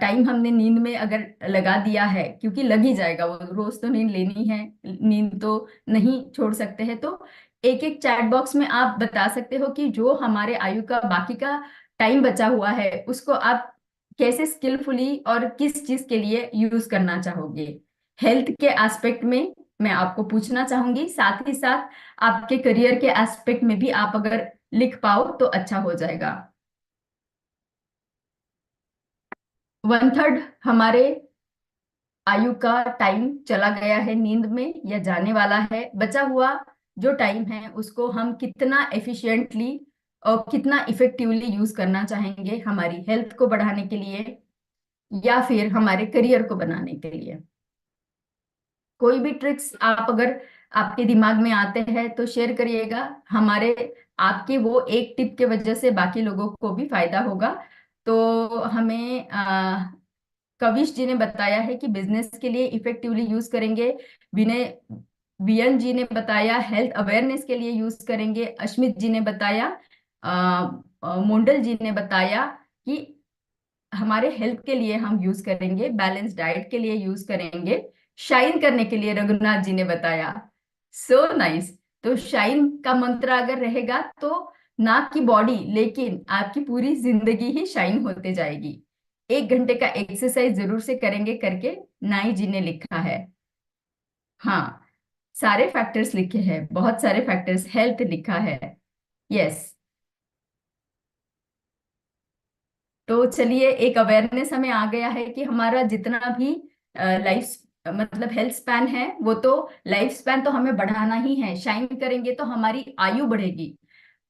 टाइम हमने नींद में अगर लगा दिया है, क्योंकि लग ही जाएगा, वो रोज तो नींद लेनी है, नींद तो नहीं छोड़ सकते हैं। तो एक एक चैट बॉक्स में आप बता सकते हो कि जो हमारे आयु का बाकी का टाइम बचा हुआ है उसको आप कैसे स्किलफुली और किस चीज के लिए यूज करना चाहोगे। हेल्थ के एस्पेक्ट में मैं आपको पूछना चाहूंगी, साथ ही साथ आपके करियर के एस्पेक्ट में भी आप अगर लिख पाओ तो अच्छा हो जाएगा। 1/3 हमारे आयु का टाइम चला गया है नींद में या जाने वाला है। बचा हुआ जो टाइम है उसको हम कितना एफिशिएंटली और कितना इफेक्टिवली यूज करना चाहेंगे, हमारी हेल्थ को बढ़ाने के लिए या फिर हमारे करियर को बनाने के लिए। कोई भी ट्रिक्स आप अगर आपके दिमाग में आते हैं तो शेयर करिएगा। हमारे आपके वो एक टिप के वजह से बाकी लोगों को भी फायदा होगा। तो हमें कविश जी ने बताया है कि बिजनेस के लिए इफेक्टिवली यूज करेंगे। विनय वियन जी ने बताया हेल्थ अवेयरनेस के लिए यूज करेंगे। अश्मित जी ने बताया, मोंडल जी ने बताया कि हमारे हेल्थ के लिए हम यूज करेंगे, बैलेंस डाइट के लिए यूज करेंगे, शाइन करने के लिए रघुनाथ जी ने बताया। So nice. तो शाइन का मंत्र अगर रहेगा तो ना की बॉडी लेकिन आपकी पूरी जिंदगी ही शाइन होते जाएगी। 1 घंटे का एक्सरसाइज जरूर से करेंगे करके नाई जी ने लिखा है। हाँ, सारे फैक्टर्स लिखे हैं, बहुत सारे फैक्टर्स, हेल्थ लिखा है। यस। तो चलिए, एक अवेयरनेस हमें आ गया है कि हमारा जितना भी लाइफ मतलब हेल्थ स्पैन है, वो तो लाइफ स्पैन तो हमें बढ़ाना ही है। शाइन करेंगे तो हमारी आयु बढ़ेगी,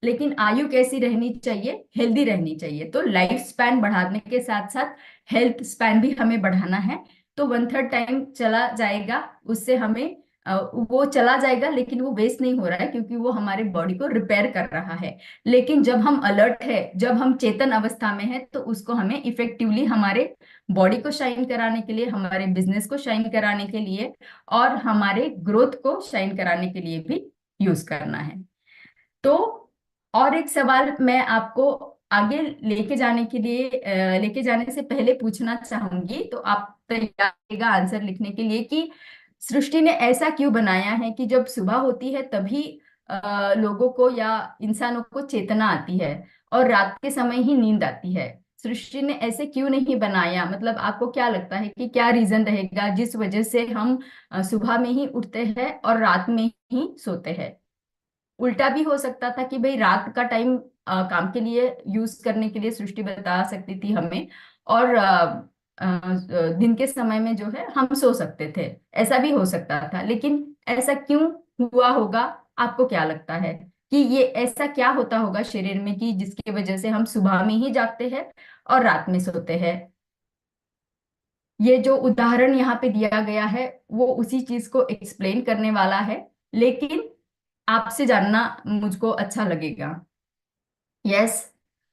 लेकिन आयु कैसी रहनी चाहिए, हेल्दी रहनी चाहिए। तो लाइफ स्पैन बढ़ाने के साथ साथ हेल्थ स्पैन भी हमें बढ़ाना है। तो 1/3 टाइम चला जाएगा, उससे हमें वो चला जाएगा लेकिन वो वेस्ट नहीं हो रहा है, क्योंकि वो हमारे बॉडी को रिपेयर कर रहा है। लेकिन जब हम अलर्ट है, जब हम चेतन अवस्था में है, तो उसको हमें इफेक्टिवली हमारे बॉडी को शाइन कराने के लिए, हमारे बिजनेस को शाइन कराने के लिए और हमारे ग्रोथ को शाइन कराने के लिए भी यूज करना है। तो और एक सवाल मैं आपको आगे लेके जाने के लिए, लेके जाने से पहले पूछना चाहूंगी, तो आप तैयार रहेगा आंसर लिखने के लिए, कि सृष्टि ने ऐसा क्यों बनाया है कि जब सुबह होती है तभी लोगों को या इंसानों को चेतना आती है और रात के समय ही नींद आती है। सृष्टि ने ऐसे क्यों नहीं बनाया, मतलब आपको क्या लगता है कि क्या रीजन रहेगा जिस वजह से हम सुबह में ही उठते हैं और रात में ही सोते हैं। उल्टा भी हो सकता था कि भाई रात का टाइम काम के लिए यूज करने के लिए सृष्टि बता सकती थी हमें, और दिन के समय में जो है हम सो सकते थे। ऐसा भी हो सकता था, लेकिन ऐसा क्यों हुआ होगा, आपको क्या लगता है कि ये ऐसा क्या होता होगा शरीर में कि जिसकी वजह से हम सुबह में ही जागते हैं और रात में सोते हैं। ये जो उदाहरण यहाँ पे दिया गया है वो उसी चीज को एक्सप्लेन करने वाला है, लेकिन आपसे जानना मुझको अच्छा लगेगा। यस,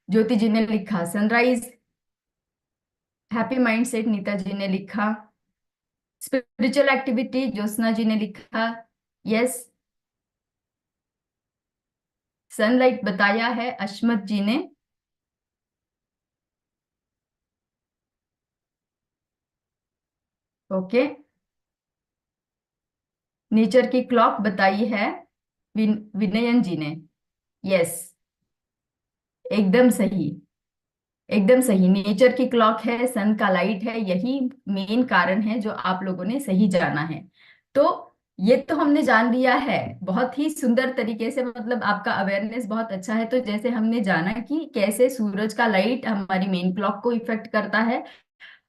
ज्योति जी ने लिखा सनराइज। हैप्पी माइंडसेट नीता जी ने लिखा। स्पिरिचुअल एक्टिविटी ज्योत्सना जी ने लिखा। यस। सनलाइट बताया है अश्मत जी ने। ओके। नेचर की क्लॉक बताई है विनयन जी ने। यस। एकदम सही। एकदम सही, नेचर की क्लॉक है, सन का लाइट है, यही मेन कारण है जो आप लोगों ने सही जाना है। तो ये तो हमने जान लिया है बहुत ही सुंदर तरीके से, मतलब आपका अवेयरनेस बहुत अच्छा है। तो जैसे हमने जाना कि कैसे सूरज का लाइट हमारी मेन क्लॉक को इफेक्ट करता है,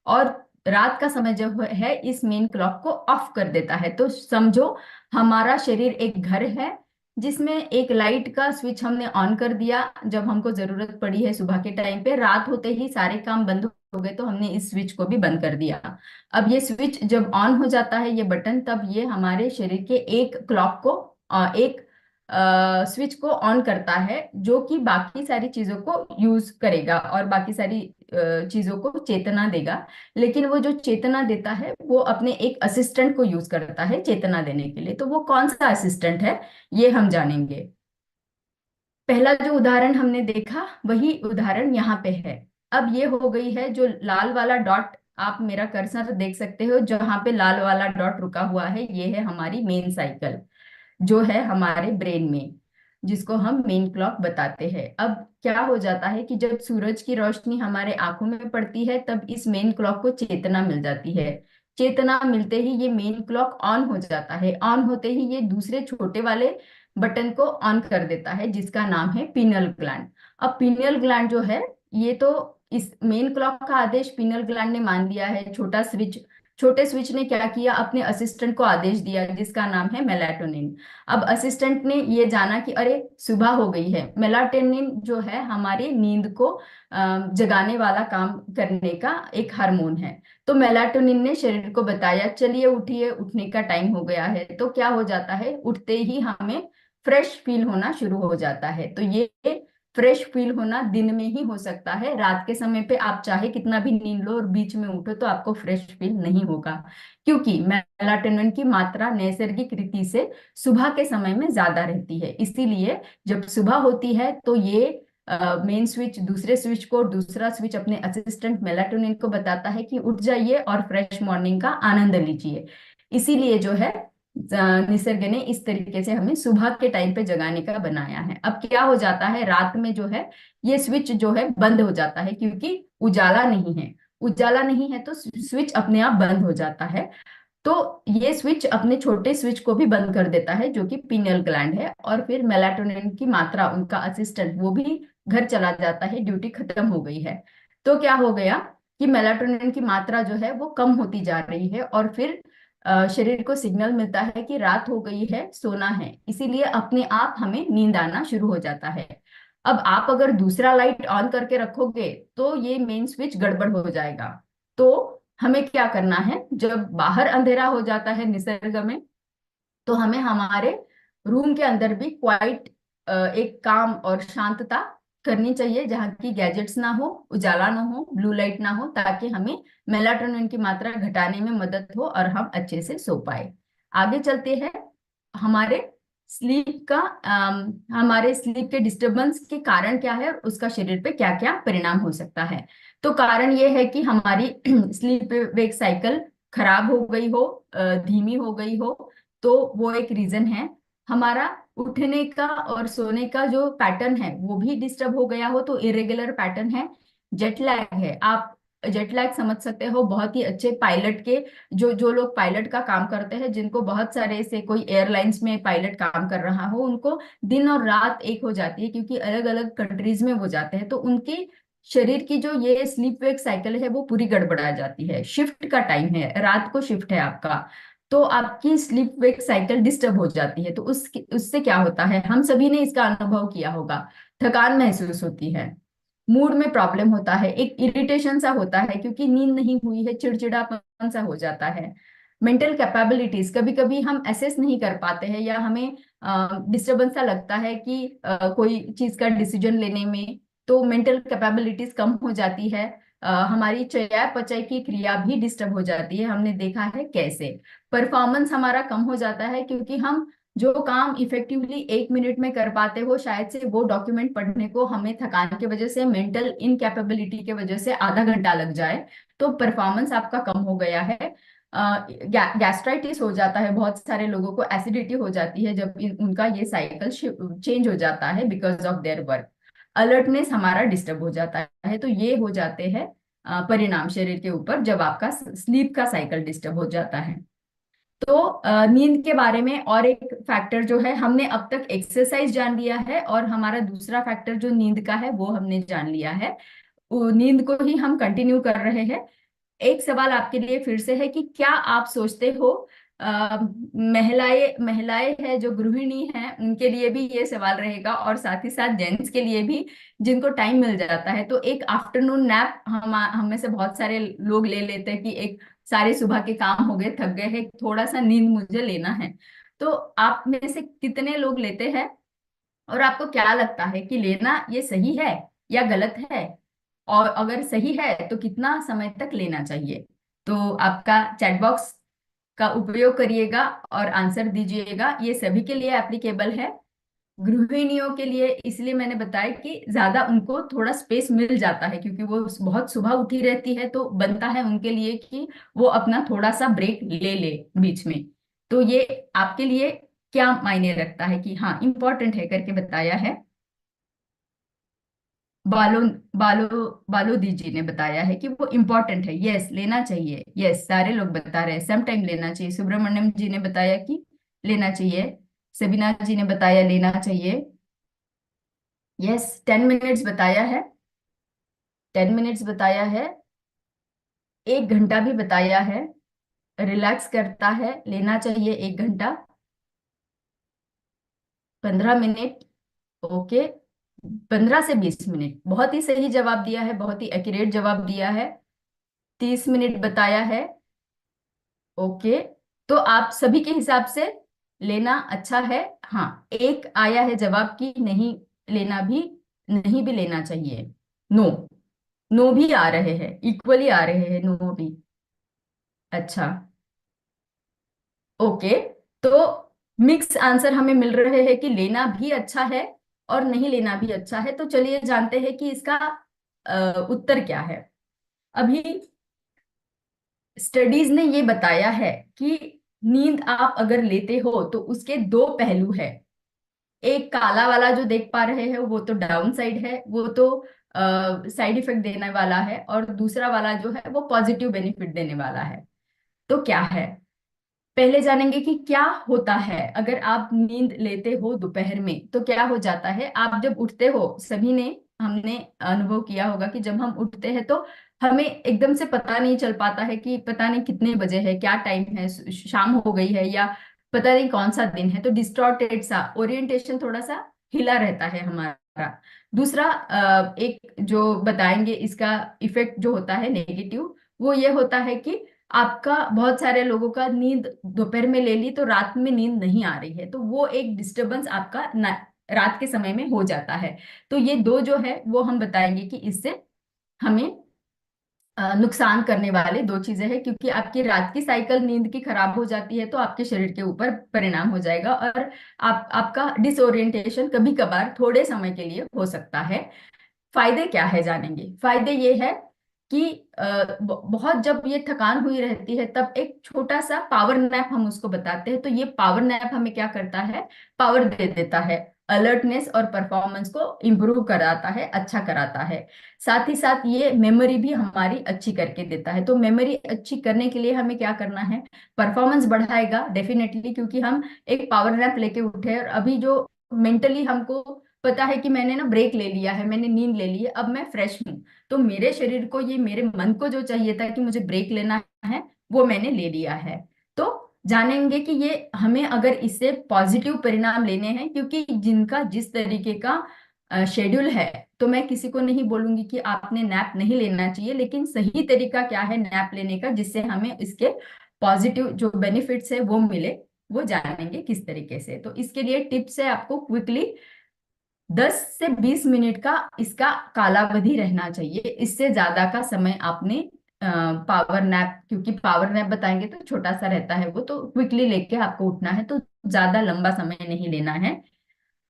और रात का समय जो है इस मेन क्लॉक को ऑफ कर देता है। तो समझो हमारा शरीर एक घर है जिसमें एक लाइट का स्विच हमने ऑन कर दिया जब हमको जरूरत पड़ी है सुबह के टाइम पे, रात होते ही सारे काम बंद हो गए तो हमने इस स्विच को भी बंद कर दिया। अब ये स्विच जब ऑन हो जाता है ये बटन, तब ये हमारे शरीर के एक क्लॉक को एक स्विच को ऑन करता है जो कि बाकी सारी चीजों को यूज करेगा और बाकी सारी चीजों को चेतना देगा। लेकिन वो जो चेतना देता है वो अपने एक असिस्टेंट को यूज करता है चेतना देने के लिए। तो वो कौन सा असिस्टेंट है ये हम जानेंगे। पहला जो उदाहरण हमने देखा वही उदाहरण यहाँ पे है। अब ये हो गई है जो लाल वाला डॉट, आप मेरा कर्सर देख सकते हो जहां पे लाल वाला डॉट रुका हुआ है, ये है हमारी मेन साइकिल जो है हमारे ब्रेन में, जिसको हम मेन क्लॉक बताते हैं। अब क्या हो जाता है कि जब सूरज की रोशनी हमारे आंखों में पड़ती है तब इस मेन क्लॉक को चेतना मिल जाती है। चेतना मिलते ही ये मेन क्लॉक ऑन हो जाता है। ऑन होते ही ये दूसरे छोटे वाले बटन को ऑन कर देता है जिसका नाम है पीनल ग्लैंड। अब पीनल ग्लैंड जो है, ये तो इस मेन क्लॉक का आदेश पीनल ग्लैंड ने मान लिया है। छोटे स्विच ने क्या किया, अपने असिस्टेंट को आदेश दिया जिसका नाम है मेलाटोनिन। अब असिस्टेंट ने ये जाना कि अरे सुबह हो गई है। मेलाटोनिन जो है हमारी नींद को जगाने वाला काम करने का एक हार्मोन है। तो मेलाटोनिन ने शरीर को बताया चलिए उठिए, उठने का टाइम हो गया है। तो क्या हो जाता है, उठते ही हमें फ्रेश फील होना शुरू हो जाता है। तो ये फ्रेश फील होना दिन में ही हो सकता है, रात के समय पे आप चाहे कितना भी नींद लो और बीच में उठो तो आपको फ्रेश फील नहीं होगा, क्योंकि मेलाटोनिन की मात्रा नैसर्गिक रीति से सुबह के समय में ज्यादा रहती है। इसीलिए जब सुबह होती है तो ये मेन स्विच दूसरे स्विच को, दूसरा स्विच अपने असिस्टेंट मेलाटोनिन को बताता है कि उठ जाइए और फ्रेश मॉर्निंग का आनंद लीजिए। इसीलिए जो है निसर्ग ने इस तरीके से हमें सुबह के टाइम पे जगाने का बनाया है। अब क्या हो जाता है, रात में जो है ये स्विच जो है बंद हो जाता है क्योंकि उजाला नहीं है। उजाला नहीं है तो स्विच अपने आप बंद हो जाता है। तो ये स्विच अपने छोटे स्विच को भी बंद कर देता है जो कि पीनियल ग्लैंड है, और फिर मेलाटोनिन की मात्रा, उनका असिस्टेंट, वो भी घर चला जाता है, ड्यूटी खत्म हो गई है। तो क्या हो गया कि मेलाटोनिन की मात्रा जो है वो कम होती जा रही है, और फिर शरीर को सिग्नल मिलता है कि रात हो गई है, सोना है। इसीलिए अपने आप हमें नींद आना शुरू हो जाता है। अब आप अगर दूसरा लाइट ऑन करके रखोगे तो ये मेन स्विच गड़बड़ हो जाएगा। तो हमें क्या करना है, जब बाहर अंधेरा हो जाता है निसर्ग में, तो हमें हमारे रूम के अंदर भी क्वाइट एक काम और शांतता करनी चाहिए जहाँ की गैजेट्स ना हो, उजाला ना हो, ब्लू लाइट ना हो, ताकि हमें मेलाटोनिन की मात्रा घटाने में मदद हो और हम अच्छे से सो पाए। आगे चलते हैं। हमारे स्लीप का हमारे स्लीप के डिस्टरबेंस के कारण क्या है और उसका शरीर पे क्या क्या परिणाम हो सकता है। तो कारण ये है कि हमारी स्लीप वेक साइकिल खराब हो गई हो, धीमी हो गई हो, तो वो एक रीजन है। हमारा उठने का और सोने का जो पैटर्न है वो भी डिस्टर्ब हो गया हो, तो इरेगुलर पैटर्न है। जेट लैग है, आप जेट लैग समझ सकते हो बहुत ही अच्छे पायलट के, जो जो लोग पायलट का काम करते हैं, जिनको बहुत सारे से कोई एयरलाइंस में पायलट काम कर रहा हो, उनको दिन और रात एक हो जाती है क्योंकि अलग अलग कंट्रीज में वो जाते हैं। तो उनके शरीर की जो ये स्लीप वेक साइकिल है वो पूरी गड़बड़ा जाती है। शिफ्ट का टाइम है, रात को शिफ्ट है आपका, तो आपकी स्लीप वेक साइकिल डिस्टर्ब हो जाती है। तो उससे क्या होता है, हम सभी ने इसका अनुभव किया होगा, थकान महसूस होती है, मूड में प्रॉब्लम होता है, एक इरिटेशन सा होता है क्योंकि नींद नहीं हुई है, चिड़चिड़ापन सा हो जाता है। मेंटल कैपेबिलिटीज कभी कभी हम एसेस नहीं कर पाते हैं, या हमें डिस्टर्बेंस सा लगता है कि कोई चीज का डिसीजन लेने में, तो मेंटल कैपेबिलिटीज कम हो जाती है। हमारी चयापचय की क्रिया भी डिस्टर्ब हो जाती है। हमने देखा है कैसे परफॉर्मेंस हमारा कम हो जाता है, क्योंकि हम जो काम इफेक्टिवली 1 मिनट में कर पाते हो, शायद से वो डॉक्यूमेंट पढ़ने को हमें थकान की वजह से, मेंटल इनकैपेबिलिटी की वजह से आधा घंटा लग जाए, तो परफॉर्मेंस आपका कम हो गया है। गैस्ट्राइटिस हो जाता है, बहुत सारे लोगों को एसिडिटी हो जाती है जब उनका ये साइकिल चेंज हो जाता है because of their work. Alertness हमारा डिस्टर्ब हो जाता है। तो ये हो जाते हैं परिणाम शरीर के ऊपर जब आपका स्लीप का साइकिल डिस्टर्ब हो जाता है। तो नींद के बारे में और एक फैक्टर जो है, हमने अब तक एक्सरसाइज जान लिया है, और हमारा दूसरा फैक्टर जो नींद का है वो हमने जान लिया है। नींद को ही हम कंटिन्यू कर रहे हैं। एक सवाल आपके लिए फिर से है कि क्या आप सोचते हो, महिलाएं महिलाएं है जो गृहिणी हैं उनके लिए भी ये सवाल रहेगा, और साथ ही साथ जेंट्स के लिए भी, जिनको टाइम मिल जाता है, तो एक आफ्टरनून नैप हम में से बहुत सारे लोग ले लेते हैं कि एक सारे सुबह के काम हो गए, थक गए हैं, थोड़ा सा नींद मुझे लेना है। तो आप में से कितने लोग लेते हैं, और आपको क्या लगता है कि लेना ये सही है या गलत है, और अगर सही है तो कितना समय तक लेना चाहिए? तो आपका चैट बॉक्स का उपयोग करिएगा और आंसर दीजिएगा। ये सभी के लिए एप्लीकेबल है। गृहिणियों के लिए इसलिए मैंने बताया कि ज्यादा उनको थोड़ा स्पेस मिल जाता है, क्योंकि वो बहुत सुबह उठी रहती है, तो बनता है उनके लिए कि वो अपना थोड़ा सा ब्रेक ले ले बीच में। तो ये आपके लिए क्या मायने रखता है कि हाँ इम्पोर्टेंट है करके बताया है? बालो बालो बालोदी जी ने बताया है कि वो इम्पोर्टेंट है, यस लेना चाहिए, यस सारे लोग बता रहे हैं सम टाइम लेना चाहिए। सुब्रमण्यम जी ने बताया कि लेना चाहिए। सबीना जी ने बताया लेना चाहिए, यस 10 मिनट्स बताया है, 10 मिनट्स बताया है, 1 घंटा भी बताया है, रिलैक्स करता है, लेना चाहिए 1 घंटा, 15 मिनट, ओके, 15 से 20 मिनट, बहुत ही सही जवाब दिया है, बहुत ही एक्यूरेट जवाब दिया है। 30 मिनट बताया है, ओके। तो आप सभी के हिसाब से लेना अच्छा है। हाँ, एक आया है जवाब कि नहीं लेना भी, नहीं भी लेना चाहिए, नो, नो भी आ रहे हैं, इक्वली आ रहे हैं नो भी। अच्छा, ओके। तो मिक्स आंसर हमें मिल रहे हैं कि लेना भी अच्छा है और नहीं लेना भी अच्छा है। तो चलिए जानते हैं कि इसका उत्तर क्या है। अभी स्टडीज ने ये बताया है कि नींद आप अगर लेते हो तो उसके दो पहलू है। एक काला वाला जो देख पा रहे हैं वो तो डाउन साइड है, वो तो साइड इफेक्ट देने वाला है, और दूसरा वाला जो है वो पॉजिटिव बेनिफिट देने वाला है। तो क्या है, पहले जानेंगे कि क्या होता है अगर आप नींद लेते हो दोपहर में, तो क्या हो जाता है। आप जब उठते हो, सभी ने, हमने अनुभव किया होगा कि जब हम उठते हैं तो हमें एकदम से पता नहीं चल पाता है कि पता नहीं कितने बजे है, क्या टाइम है, शाम हो गई है या पता नहीं कौन सा दिन है। तो डिस्टॉर्टेड सा ओरिएंटेशन थोड़ा सा हिला रहता है हमारा। दूसरा एक जो बताएंगे इसका इफेक्ट जो होता है नेगेटिव, वो ये होता है कि आपका, बहुत सारे लोगों का नींद दोपहर में ले ली तो रात में नींद नहीं आ रही है, तो वो एक डिस्टरबेंस आपका रात के समय में हो जाता है। तो ये दो जो है वो हम बताएंगे कि इससे हमें नुकसान करने वाले दो चीजें हैं, क्योंकि आपकी रात की साइकिल नींद की खराब हो जाती है तो आपके शरीर के ऊपर परिणाम हो जाएगा, और आपका डिसोरिएंटेशन कभी कभार थोड़े समय के लिए हो सकता है। फायदे क्या है जानेंगे। फायदे ये है कि बहुत जब ये थकान हुई रहती है तब एक छोटा सा पावर नैप हम उसको बताते हैं, तो ये पावर नैप हमें क्या करता है, पावर दे देता है, अलर्टनेस और परफॉर्मेंस को इम्प्रूव कराता है, अच्छा कराता है। साथ ही साथ ये मेमोरी भी हमारी अच्छी करके देता है। तो मेमोरी अच्छी करने के लिए हमें क्या करना है, परफॉर्मेंस बढ़ाएगा डेफिनेटली, क्योंकि हम एक पावर नैप लेके उठे और अभी जो मेंटली हमको पता है कि मैंने ना ब्रेक ले लिया है, मैंने नींद ले ली है, अब मैं फ्रेश हूँ, तो मेरे शरीर को, ये मेरे मन को जो चाहिए था कि मुझे ब्रेक लेना है, वो मैंने ले लिया है। तो जानेंगे कि ये हमें अगर इससे पॉजिटिव परिणाम लेने हैं, क्योंकि जिनका जिस तरीके का शेड्यूल है, तो मैं किसी को नहीं बोलूंगी कि आपने नैप नहीं लेना चाहिए, लेकिन सही तरीका क्या है नैप लेने का जिससे हमें इसके पॉजिटिव जो बेनिफिट्स है वो मिले, वो जानेंगे किस तरीके से। तो इसके लिए टिप्स है आपको क्विकली 10 से 20 मिनट का इसका कालावधि रहना चाहिए। इससे ज्यादा का समय आपने पावर नैप, क्योंकि पावर नैप बताएंगे तो छोटा सा रहता है वो, तो क्विकली लेके आपको उठना है, तो ज्यादा लंबा समय नहीं लेना है।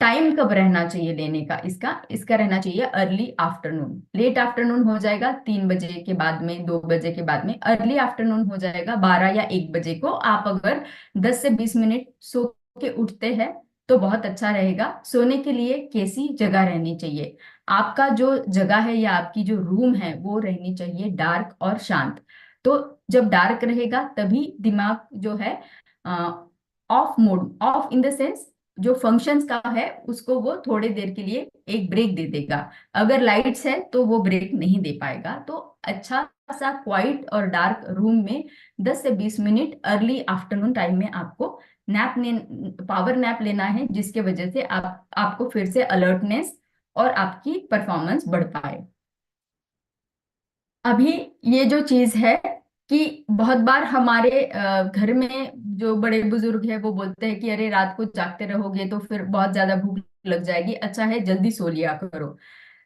टाइम कब रहना चाहिए लेने का इसका इसका रहना चाहिए अर्ली आफ्टरनून। लेट आफ्टरनून हो जाएगा 3 बजे के बाद में, 2 बजे के बाद में। अर्ली आफ्टरनून हो जाएगा 12 या 1 बजे को। आप अगर 10 से 20 मिनट सो के उठते हैं तो बहुत अच्छा रहेगा। सोने के लिए कैसी जगह रहनी चाहिए? आपका जो जगह है या आपकी जो रूम है वो रहनी चाहिए डार्क और शांत। तो जब डार्क रहेगा तभी दिमाग जो है of mode, of in the sense जो फंक्शंस का है उसको वो थोड़े देर के लिए एक ब्रेक दे देगा। अगर लाइट्स है तो वो ब्रेक नहीं दे पाएगा। तो अच्छा सा क्वाइट और डार्क रूम में 10 से 20 मिनट अर्ली आफ्टरनून टाइम में आपको नैप ने पावर नैप लेना है, जिसके वजह से आपको फिर से अलर्टनेस और आपकी परफॉर्मेंस बढ़ पाए। अभी ये जो चीज है कि बहुत बार हमारे घर में जो बड़े बुजुर्ग है वो बोलते हैं कि अरे रात को जागते रहोगे तो फिर बहुत ज्यादा भूख लग जाएगी, अच्छा है जल्दी सो लिया करो।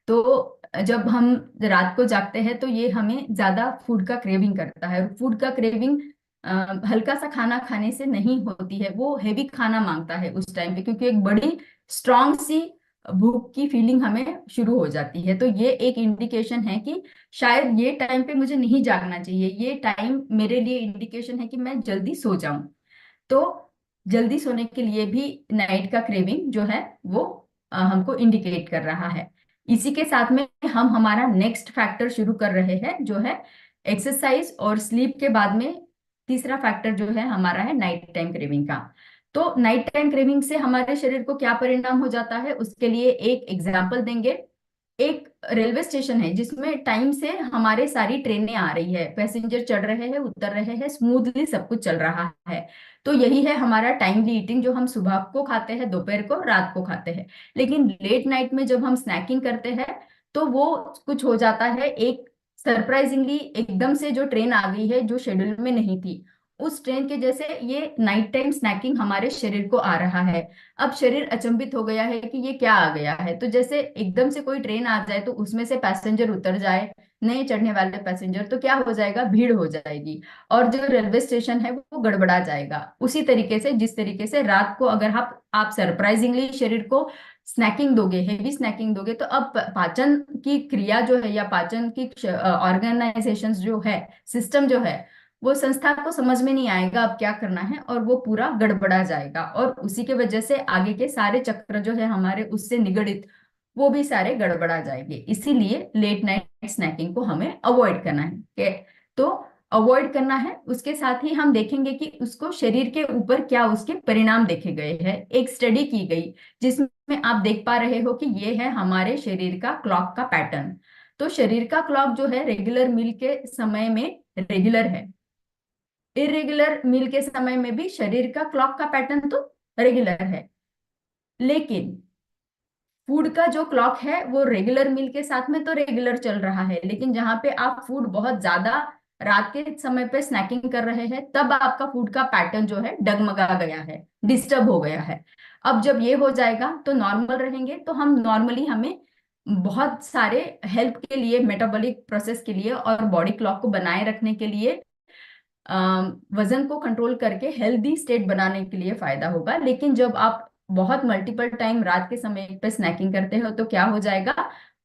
तो जब हम रात को जागते हैं तो ये हमें ज्यादा फूड का क्रेविंग करता है। और फूड का क्रेविंग हल्का सा खाना खाने से नहीं होती है, वो हेवी खाना मांगता है उस टाइम पे, क्योंकि एक बड़ी स्ट्रांग सी भूख की फीलिंग हमें शुरू हो जाती है। तो ये एक इंडिकेशन है कि शायद ये टाइम पे मुझे नहीं जागना चाहिए, ये टाइम मेरे लिए इंडिकेशन है कि मैं जल्दी सो जाऊं। तो जल्दी सोने के लिए भी नाइट का क्रेविंग जो है वो हमको इंडिकेट कर रहा है। इसी के साथ में हम हमारा नेक्स्ट फैक्टर शुरू कर रहे हैं जो है एक्सरसाइज और स्लीप के बाद में तीसरा फैक्टर जो है हमारा है नाइट टाइम क्रेविंग का। तो नाइट टाइम क्रेविंग से हमारे शरीर को क्या परिणाम हो जाता है उसके लिए एक एग्जाम्पल देंगे। एक रेलवे स्टेशन है जिसमें टाइम से हमारे सारी ट्रेनें आ रही है, पैसेंजर चढ़ रहे हैं उतर रहे हैं, स्मूथली सब कुछ चल रहा है। तो यही है हमारा टाइमली ईटिंग, जो हम सुबह को खाते हैं, दोपहर को, रात को खाते हैं। लेकिन लेट नाइट में जब हम स्नैकिंग करते हैं तो वो कुछ हो जाता है, एक सरप्राइजिंगली एकदम से जो ट्रेन आ गई है जो शेड्यूल में नहीं थी, उस ट्रेन के जैसे ये नाइट टाइम स्नैकिंग हमारे शरीर को आ रहा है। अब शरीर अचंभित हो गया है कि ये क्या आ गया है। तो जैसे एकदम से कोई ट्रेन आ जाए तो उसमें से पैसेंजर उतर जाए, नए चढ़ने वाले पैसेंजर, तो क्या हो जाएगा, भीड़ हो जाएगी और जो रेलवे स्टेशन है वो गड़बड़ा जाएगा। उसी तरीके से जिस तरीके से रात को अगर आप सरप्राइजिंगली शरीर को स्नैकिंग दोगे, हेवी स्नैकिंग दोगे, तो अब पाचन की क्रिया जो है या पाचन की ऑर्गेनाइजेशन जो है, सिस्टम जो है, वो संस्था को समझ में नहीं आएगा अब क्या करना है और वो पूरा गड़बड़ा जाएगा। और उसी के वजह से आगे के सारे चक्र जो है हमारे उससे निगडित, वो भी सारे गड़बड़ा जाएंगे। इसीलिए लेट नाइट स्नैकिंग को हमें अवॉइड करना है। तो अवॉइड करना है, उसके साथ ही हम देखेंगे कि उसको शरीर के ऊपर क्या उसके परिणाम देखे गए हैं। एक स्टडी की गई जिसमें आप देख पा रहे हो कि ये है हमारे शरीर का क्लॉक का पैटर्न। तो शरीर का क्लॉक जो है रेगुलर मील के समय में रेगुलर है, इरेगुलर मील के समय में भी शरीर का क्लॉक का पैटर्न तो रेगुलर है। लेकिन फूड का जो क्लॉक है वो रेगुलर मील के साथ में तो रेगुलर चल रहा है, लेकिन जहां पे आप फूड बहुत ज्यादा रात के समय पे स्नैकिंग कर रहे हैं तब आपका फूड का पैटर्न जो है डगमगा गया है, डिस्टर्ब हो गया है। अब जब ये हो जाएगा तो नॉर्मल रहेंगे, तो हम नॉर्मली हमें बहुत सारे हेल्प के लिए, मेटाबॉलिक प्रोसेस के लिए और बॉडी क्लॉक को बनाए रखने के लिए, वजन को कंट्रोल करके हेल्दी स्टेट बनाने के लिए फायदा होगा। लेकिन जब आप बहुत मल्टीपल टाइम रात के समय पे स्नैकिंग करते हो तो क्या हो जाएगा,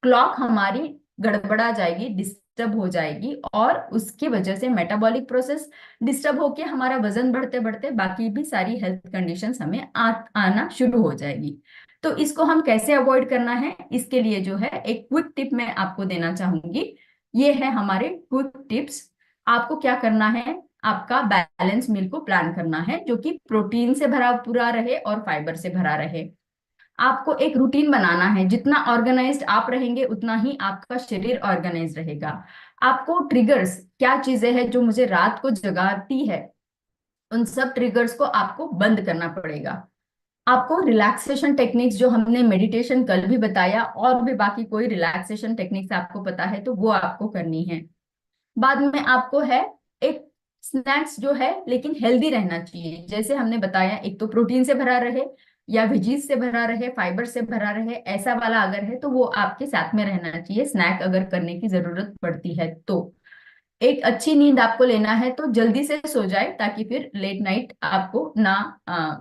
क्लॉक हमारी गड़बड़ा जाएगी, डिस्टर्ब हो जाएगी, और उसकी वजह से मेटाबॉलिक प्रोसेस डिस्टर्ब होके हमारा वजन बढ़ते बढ़ते बाकी भी सारी हेल्थ कंडीशंस हमें आना शुरू हो जाएगी। तो इसको हम कैसे अवॉइड करना है, इसके लिए जो है एक क्विक टिप मैं आपको देना चाहूंगी। ये है हमारे क्विक टिप्स। आपको क्या करना है, आपका बैलेंस मील को प्लान करना है जो कि प्रोटीन से भरा पूरा रहे और फाइबर से भरा रहे। आपको एक रूटीन बनाना है, जितना ऑर्गेनाइज्ड आप रहेंगे उतना ही आपका शरीर ऑर्गेनाइज रहेगा। आपको ट्रिगर्स, क्या चीजें हैं जो मुझे रात को जगाती है, उन सब ट्रिगर्स को आपको बंद करना पड़ेगा। आपको रिलैक्सेशन टेक्निक्स, जो हमने मेडिटेशन कल भी बताया, और भी बाकी कोई रिलैक्सेशन टेक्निक्स आपको पता है तो वो आपको करनी है। बाद में आपको है एक स्नैक्स जो है लेकिन हेल्दी रहना चाहिए। जैसे हमने बताया, एक तो प्रोटीन से भरा रहे, या वेजीज से भरा रहे, फाइबर से भरा रहे, ऐसा वाला अगर है तो वो आपके साथ में रहना चाहिए, स्नैक अगर करने की जरूरत पड़ती है तो। एक अच्छी नींद आपको लेना है तो जल्दी से सो जाए ताकि फिर लेट नाइट आपको ना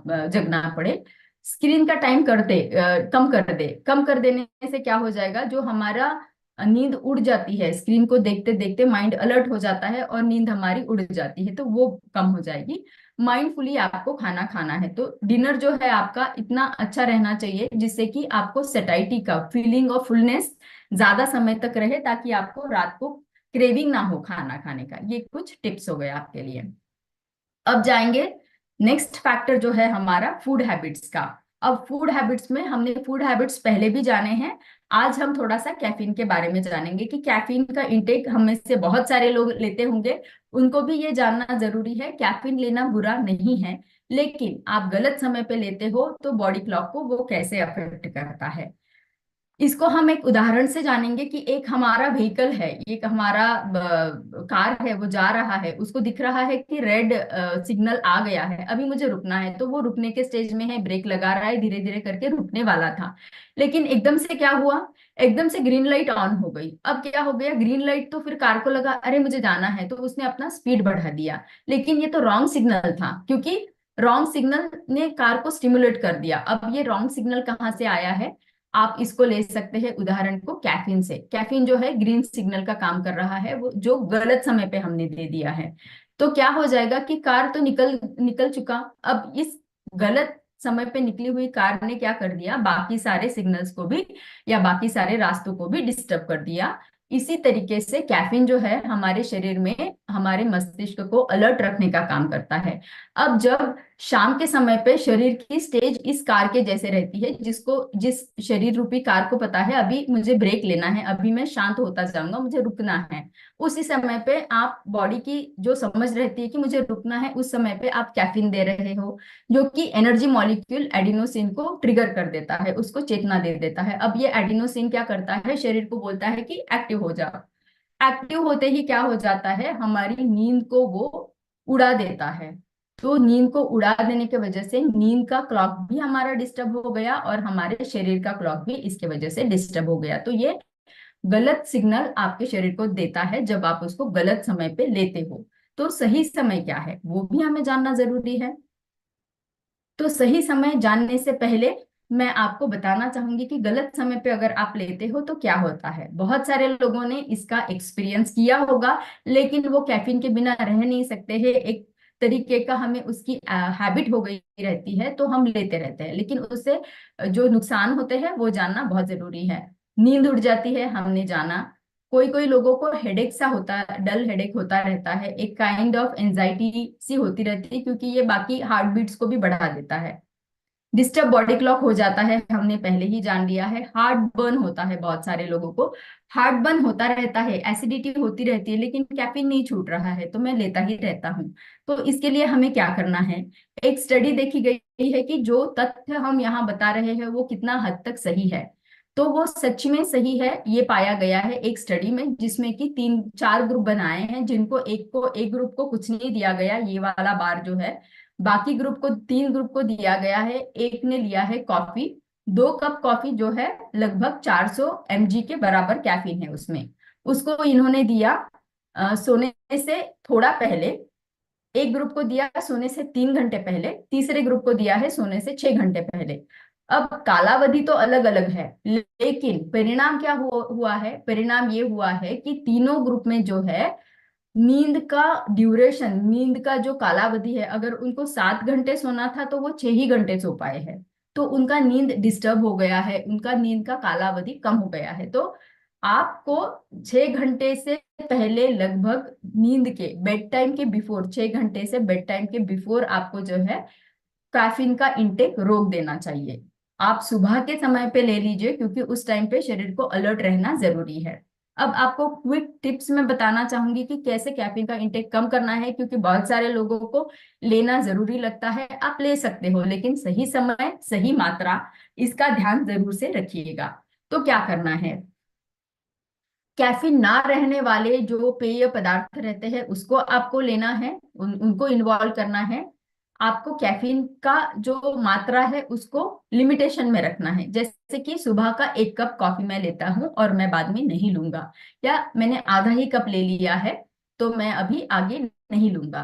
जगना पड़े। स्क्रीन का टाइम कम कर दे। कम कर देने से क्या हो जाएगा, जो हमारा नींद उड़ जाती है, स्क्रीन को देखते देखते माइंड अलर्ट हो जाता है और नींद हमारी उड़ जाती है, तो वो कम हो जाएगी। माइंडफुली आपको खाना खाना है, तो डिनर जो है आपका इतना अच्छा रहना चाहिए जिससे कि आपको सेटाइटी का फीलिंग ऑफ फुलनेस ज्यादा समय तक रहे, ताकि आपको रात को क्रेविंग ना हो खाना खाने का। ये कुछ टिप्स हो गए आपके लिए। अब जाएंगे नेक्स्ट फैक्टर जो है हमारा फूड हैबिट्स का। अब फूड हैबिट्स में हमने फूड हैबिट्स पहले भी जाने हैं, आज हम थोड़ा सा कैफीन के बारे में जानेंगे कि कैफीन का इंटेक हम में से बहुत सारे लोग लेते होंगे, उनको भी ये जानना जरूरी है। कैफीन लेना बुरा नहीं है, लेकिन आप गलत समय पे लेते हो तो बॉडी क्लॉक को वो कैसे अफेक्ट करता है। इसको हम एक उदाहरण से जानेंगे कि एक हमारा व्हीकल है, एक हमारा कार है, वो जा रहा है, उसको दिख रहा है कि रेड सिग्नल आ गया है, अभी मुझे रुकना है, तो वो रुकने के स्टेज में है, ब्रेक लगा रहा है, धीरे धीरे करके रुकने वाला था, लेकिन एकदम से क्या हुआ, एकदम से ग्रीन लाइट ऑन हो गई। अब क्या हो गया, ग्रीन लाइट तो फिर कार को लगा अरे मुझे जाना है, तो उसने अपना स्पीड बढ़ा दिया, लेकिन ये तो रॉन्ग सिग्नल था, क्योंकि रॉन्ग सिग्नल ने कार को स्टिमुलेट कर दिया। अब ये रॉन्ग सिग्नल कहाँ से आया है, आप इसको ले सकते हैं उदाहरण को कैफीन से। कैफीन जो है ग्रीन सिग्नल का काम कर रहा है, वो जो गलत समय पे हमने दे दिया है, तो क्या हो जाएगा कि कार तो निकल निकल चुका, अब इस गलत समय पे निकली हुई कार ने क्या कर दिया, बाकी सारे सिग्नल्स को भी या बाकी सारे रास्तों को भी डिस्टर्ब कर दिया। इसी तरीके से कैफीन जो है हमारे शरीर में हमारे मस्तिष्क को अलर्ट रखने का काम करता है। अब जब शाम के समय पे शरीर की स्टेज इस कार के जैसे रहती है, जिस शरीर रूपी कार को पता है अभी मुझे ब्रेक लेना है, अभी मैं शांत होता जाऊंगा, मुझे रुकना है, उसी समय पे आप बॉडी की जो समझ रहती है कि मुझे रुकना है, उस समय पे आप कैफीन दे रहे हो, जो कि एनर्जी मॉलिक्यूल एडिनोसिन को ट्रिगर कर देता है, उसको चेतना दे देता है। अब ये एडिनोसिन क्या करता है, शरीर को बोलता है कि एक्टिव हो जाओ। एक्टिव होते ही क्या हो जाता है, हमारी नींद को वो उड़ा देता है। तो नींद को उड़ा देने की वजह से नींद का क्लॉक भी हमारा डिस्टर्ब हो गया और हमारे शरीर का क्लॉक भी इसके वजह से डिस्टर्ब हो गया। तो ये गलत सिग्नल आपके शरीर को देता है जब आप उसको गलत समय पे लेते हो। तो सही समय क्या है वो भी हमें जानना जरूरी है। तो सही समय जानने से पहले मैं आपको बताना चाहूंगी कि गलत समय पे अगर आप लेते हो तो क्या होता है। बहुत सारे लोगों ने इसका एक्सपीरियंस किया होगा, लेकिन वो कैफीन के बिना रह नहीं सकते हैं, एक तरीके का हमें उसकी हैबिट हो गई रहती है, तो हम लेते रहते हैं, लेकिन उससे जो नुकसान होते हैं वो जानना बहुत जरूरी है। नींद उड़ जाती है, हमने जाना। कोई कोई लोगों को हेडेक सा होता, डल हेडेक होता रहता है, एक काइंड ऑफ एंजाइटी सी होती रहती है, क्योंकि ये बाकी हार्ट बीट्स को भी बढ़ा देता है। डिस्टर्ब बॉडी क्लॉक हो जाता है, हमने पहले ही जान लिया है। हार्ट बर्न होता है, बहुत सारे लोगों को हार्ट बर्न होता रहता है, एसिडिटी होती रहती है, लेकिन कैफीन नहीं छूट रहा है, तो मैं लेता ही रहता हूँ। तो इसके लिए हमें क्या करना है, एक स्टडी देखी गई है कि जो तथ्य हम यहाँ बता रहे हैं वो कितना हद तक सही है। तो वो सच में सही है, ये पाया गया है एक स्टडी में, जिसमें कि 3-4 ग्रुप बनाए हैं, जिनको एक ग्रुप को कुछ नहीं दिया गया, ये वाला बार जो है, बाकी ग्रुप को 3 ग्रुप को दिया गया है। एक ने लिया है कॉफी, 2 कप कॉफी जो है लगभग 400 mg के बराबर कैफीन है उसमें, उसको इन्होंने दिया सोने से थोड़ा पहले। एक ग्रुप को दिया सोने से 3 घंटे पहले, तीसरे ग्रुप को दिया है सोने से 6 घंटे पहले। अब कालावधि तो अलग अलग है, लेकिन परिणाम क्या हुआ है, परिणाम ये हुआ है कि तीनों ग्रुप में जो है नींद का ड्यूरेशन, नींद का जो कालावधि है, अगर उनको 7 घंटे सोना था तो वो 6 ही घंटे सो पाए हैं, तो उनका नींद डिस्टर्ब हो गया है, उनका नींद का कालावधि कम हो गया है। तो आपको 6 घंटे से पहले लगभग नींद के बेड टाइम के बिफोर, 6 घंटे से बेड टाइम के बिफोर आपको जो है कैफीन का इंटेक रोक देना चाहिए। आप सुबह के समय पे ले लीजिए, क्योंकि उस टाइम पे शरीर को अलर्ट रहना जरूरी है। अब आपको क्विक टिप्स में बताना चाहूंगी कि कैसे कैफीन का इंटेक कम करना है, क्योंकि बहुत सारे लोगों को लेना जरूरी लगता है। आप ले सकते हो, लेकिन सही समय सही मात्रा, इसका ध्यान जरूर से रखिएगा। तो क्या करना है, कैफीन ना रहने वाले जो पेय पदार्थ रहते हैं उसको आपको लेना है, उनको इन्वॉल्व करना है। आपको कैफीन का जो मात्रा है उसको लिमिटेशन में रखना है। जैसे कि सुबह का 1 कप कॉफी मैं लेता हूँ और मैं बाद में नहीं लूंगा, या मैंने आधा ही कप ले लिया है तो मैं अभी आगे नहीं लूंगा।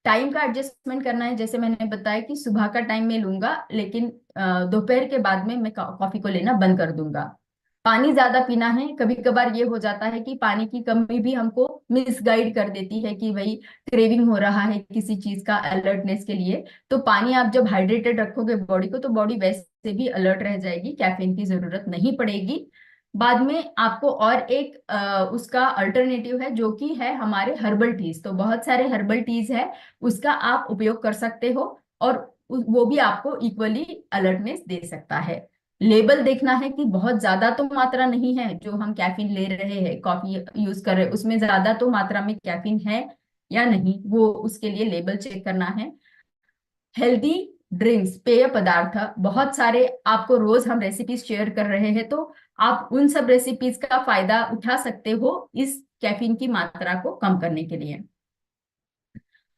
टाइम का एडजस्टमेंट करना है, जैसे मैंने बताया कि सुबह का टाइम में लूंगा, लेकिन दोपहर के बाद में मैं कॉफी को लेना बंद कर दूंगा। पानी ज्यादा पीना है। कभी कभार ये हो जाता है कि पानी की कमी भी हमको मिसगाइड कर देती है कि भाई क्रेविंग हो रहा है किसी चीज का, अलर्टनेस के लिए। तो पानी आप जब हाइड्रेटेड रखोगे बॉडी को, तो बॉडी वैसे भी अलर्ट रह जाएगी, कैफीन की जरूरत नहीं पड़ेगी। बाद में आपको और एक उसका अल्टरनेटिव है जो कि है हमारे हर्बल टीज। तो बहुत सारे हर्बल टीज है, उसका आप उपयोग कर सकते हो, और वो भी आपको इक्वली अलर्टनेस दे सकता है। लेबल देखना है कि बहुत ज्यादा तो मात्रा नहीं है, जो हम कैफीन ले रहे हैं, कॉफी यूज कर रहे हैं, उसमें ज्यादा तो मात्रा में कैफीन है या नहीं, वो उसके लिए लेबल चेक करना है। हेल्दी ड्रिंक्स, पेय पदार्थ बहुत सारे आपको रोज हम रेसिपीज शेयर कर रहे हैं, तो आप उन सब रेसिपीज का फायदा उठा सकते हो इस कैफीन की मात्रा को कम करने के लिए।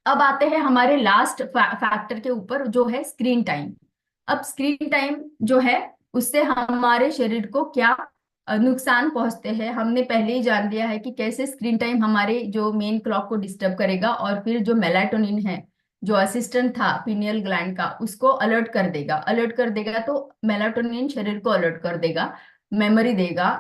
अब आते हैं हमारे लास्ट फैक्टर के ऊपर, जो है स्क्रीन टाइम। अब स्क्रीन टाइम जो है उससे हमारे शरीर को क्या नुकसान पहुंचते हैं, हमने पहले ही जान लिया है कि कैसे स्क्रीन टाइम हमारे जो मेन क्लॉक को डिस्टर्ब करेगा, और फिर जो मेलाटोनिन है, जो असिस्टेंट था पीनियल ग्लैंड का, उसको अलर्ट कर देगा। अलर्ट कर देगा तो मेलाटोनिन शरीर को अलर्ट कर देगा, मेमोरी देगा,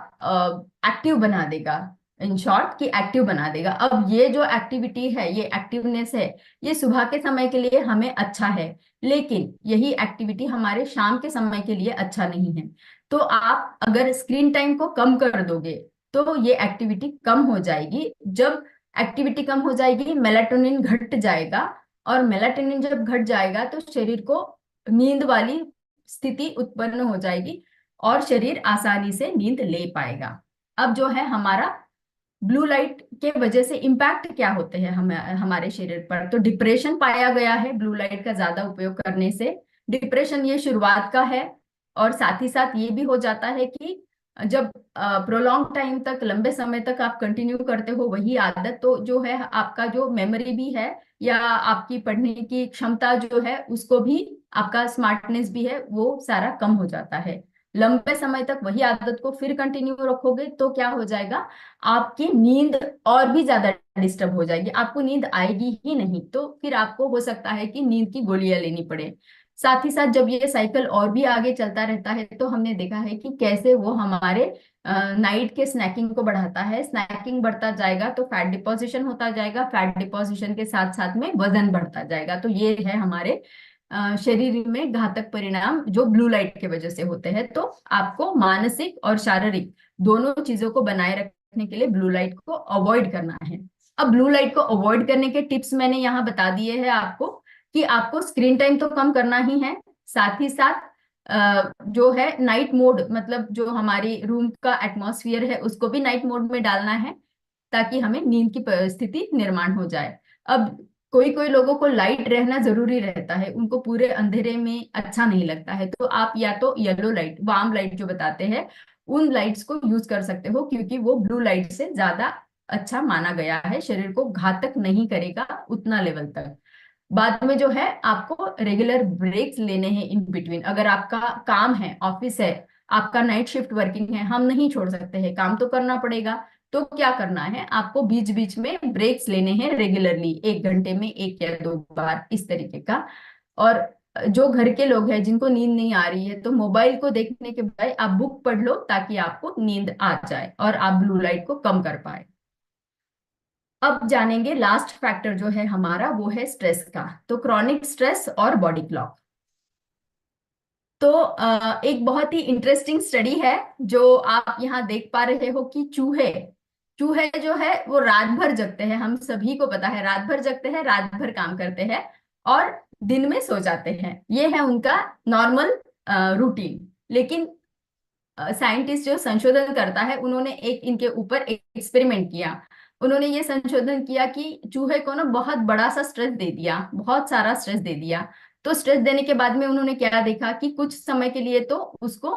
एक्टिव बना देगा। इन शॉर्ट कि एक्टिव बना देगा। अब ये जो एक्टिविटी है, ये एक्टिवनेस है, ये सुबह के समय के लिए हमें अच्छा है, लेकिन यही एक्टिविटी हमारे शाम के समय के लिए अच्छा नहीं है। तो आप अगर स्क्रीन टाइम को कम कर दोगे तो ये एक्टिविटी कम हो जाएगी। जब एक्टिविटी कम हो जाएगी, मेलाटोनिन घट जाएगा, और मेलाटोनिन जब घट जाएगा तो शरीर को नींद वाली स्थिति उत्पन्न हो जाएगी, और शरीर आसानी से नींद ले पाएगा। अब जो है हमारा ब्लू लाइट के वजह से इम्पैक्ट क्या होते हैं हमारे शरीर पर, तो डिप्रेशन पाया गया है ब्लू लाइट का ज्यादा उपयोग करने से। डिप्रेशन ये शुरुआत का है, और साथ ही साथ ये भी हो जाता है कि जब प्रोलॉन्ग टाइम तक, लंबे समय तक आप कंटिन्यू करते हो वही आदत, तो जो है आपका जो मेमोरी भी है, या आपकी पढ़ने की क्षमता जो है उसको भी, आपका स्मार्टनेस भी है, वो सारा कम हो जाता है। लंबे समय तक वही आदत को फिर कंटिन्यू रखोगे तो क्या हो जाएगा, आपकी नींद और भी ज्यादा डिस्टर्ब हो जाएगी, आपको नींद आएगी ही नहीं, तो फिर आपको हो सकता है कि नींद की गोलियां लेनी पड़े। साथ ही साथ जब ये साइकिल और भी आगे चलता रहता है, तो हमने देखा है कि कैसे वो हमारे नाइट के स्नैकिंग को बढ़ाता है। स्नैकिंग बढ़ता जाएगा तो फैट डिपोजिशन होता जाएगा, फैट डिपोजिशन के साथ साथ में वजन बढ़ता जाएगा। तो ये है हमारे शरीर में घातक परिणाम जो ब्लू लाइट के वजह से होते हैं। तो आपको मानसिक और शारीरिक दोनों चीजों को बनाए रखने के लिए ब्लू लाइट को अवॉइड करना है। अब ब्लू लाइट को अवॉइड करने के टिप्स मैंने यहाँ बता दिए हैं आपको, कि आपको स्क्रीन टाइम तो कम करना ही है, साथ ही साथ जो है नाइट मोड, मतलब जो हमारी रूम का एटमॉस्फेयर है उसको भी नाइट मोड में डालना है, ताकि हमें नींद की स्थिति निर्माण हो जाए। अब कोई कोई लोगों को लाइट रहना जरूरी रहता है, उनको पूरे अंधेरे में अच्छा नहीं लगता है, तो आप या तो येलो लाइट, वार्म लाइट जो बताते हैं, उन लाइट्स को यूज कर सकते हो, क्योंकि वो ब्लू लाइट से ज्यादा अच्छा माना गया है, शरीर को घातक नहीं करेगा उतना लेवल तक। बाद में जो है आपको रेगुलर ब्रेक्स लेने हैं इन बिटवीन। अगर आपका काम है, ऑफिस है, आपका नाइट शिफ्ट वर्किंग है, हम नहीं छोड़ सकते हैं, काम तो करना पड़ेगा, तो क्या करना है, आपको बीच बीच में ब्रेक्स लेने हैं रेगुलरली, 1 घंटे में 1 या 2 बार इस तरीके का। और जो घर के लोग हैं जिनको नींद नहीं आ रही है, तो मोबाइल को देखने के बजाय आप बुक पढ़ लो, ताकि आपको नींद आ जाए और आप ब्लू लाइट को कम कर पाए। अब जानेंगे लास्ट फैक्टर जो है हमारा, वो है स्ट्रेस का। तो क्रॉनिक स्ट्रेस और बॉडी क्लॉक। तो एक बहुत ही इंटरेस्टिंग स्टडी है जो आप यहाँ देख पा रहे हो कि चूहे चूहे जो है वो रात भर जगते हैं, हम सभी को पता है, रात भर जगते हैं, रात भर काम करते हैं, और दिन में सो जाते हैं। ये है उनका नॉर्मल रूटीन। लेकिन साइंटिस्ट जो संशोधन करता है, उन्होंने एक इनके ऊपर एक एक्सपेरिमेंट किया। उन्होंने ये संशोधन किया कि चूहे को ना बहुत बड़ा सा स्ट्रेस दे दिया, बहुत सारा स्ट्रेस दे दिया। तो स्ट्रेस देने के बाद में उन्होंने क्या देखा कि कुछ समय के लिए तो उसको,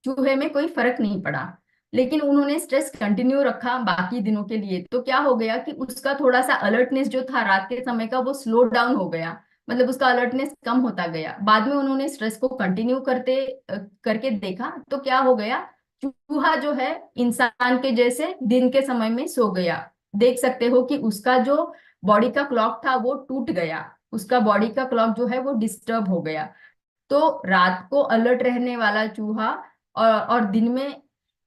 चूहे में कोई फर्क नहीं पड़ा, लेकिन उन्होंने स्ट्रेस कंटिन्यू रखा बाकी दिनों के लिए, तो क्या हो गया कि उसका थोड़ा सा अलर्टनेस जो था रात के समय का, वो स्लो डाउन हो गया। मतलब उसका अलर्टनेस कम होता गया। बाद में उन्होंने स्ट्रेस को कंटिन्यू करके देखा तो क्या हो गया, चूहा जो है इंसान के जैसे दिन के समय में सो गया। देख सकते हो कि उसका जो बॉडी का क्लॉक था वो टूट गया, उसका बॉडी का क्लॉक जो है वो डिस्टर्ब हो गया। तो रात को अलर्ट रहने वाला चूहा और दिन में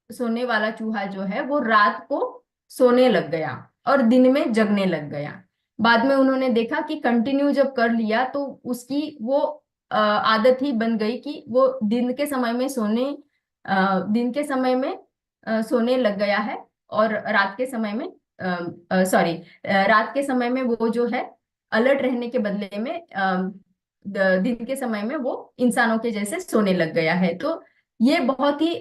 सोने वाला चूहा जो है वो रात को सोने लग गया और दिन में जगने लग गया। बाद में उन्होंने देखा कि कंटिन्यू जब कर लिया तो उसकी वो आदत ही बन गई कि वो दिन के समय में सोने लग गया है, और रात के समय में सॉरी रात के समय में वो जो है अलर्ट रहने के बदले में दिन के समय में वो इंसानों के जैसे सोने लग गया है। तो ये बहुत ही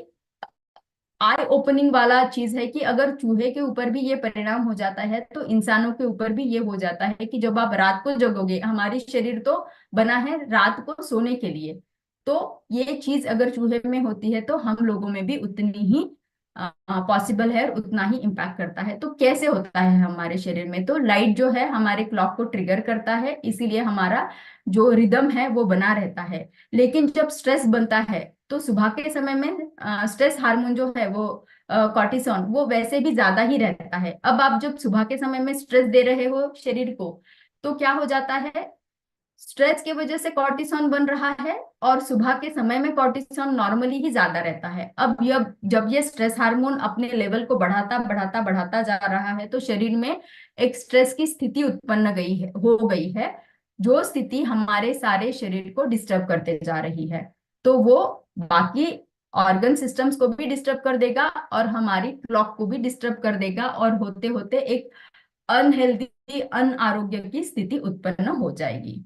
आई ओपनिंग वाला चीज है कि अगर चूहे के ऊपर भी ये परिणाम हो जाता है तो इंसानों के ऊपर भी ये हो जाता है कि जब आप रात को जगोगे, हमारी शरीर तो बना है रात को सोने के लिए, तो ये चीज अगर चूहे में होती है तो हम लोगों में भी उतनी ही पॉसिबल है और उतना ही इम्पैक्ट करता है। तो कैसे होता है हमारे शरीर में, तो लाइट जो है हमारे क्लॉक को ट्रिगर करता है, इसीलिए हमारा जो रिदम है वो बना रहता है। लेकिन जब स्ट्रेस बनता है तो सुबह के समय में स्ट्रेस हार्मोन जो है वो कॉर्टिसोन वो वैसे भी ज्यादा ही रहता है। अब आप जब सुबह के समय में स्ट्रेस दे रहे हो शरीर को, तो क्या हो जाता है, स्ट्रेस की वजह से कॉर्टिसोन बन रहा है और सुबह के समय में कॉर्टिसोन नॉर्मली ही ज्यादा रहता है। अब जब ये स्ट्रेस हार्मोन अपने लेवल को बढ़ाता बढ़ाता बढ़ाता जा रहा है तो शरीर में एक स्ट्रेस की स्थिति उत्पन्न हो गई है, जो स्थिति हमारे सारे शरीर को डिस्टर्ब करते जा रही है। तो वो बाकी ऑर्गन सिस्टम्स को भी डिस्टर्ब कर देगा और हमारी क्लॉक को भी डिस्टर्ब कर देगा, और होते होते एक अनहेल्दी अनारोग्य की स्थिति उत्पन्न हो जाएगी।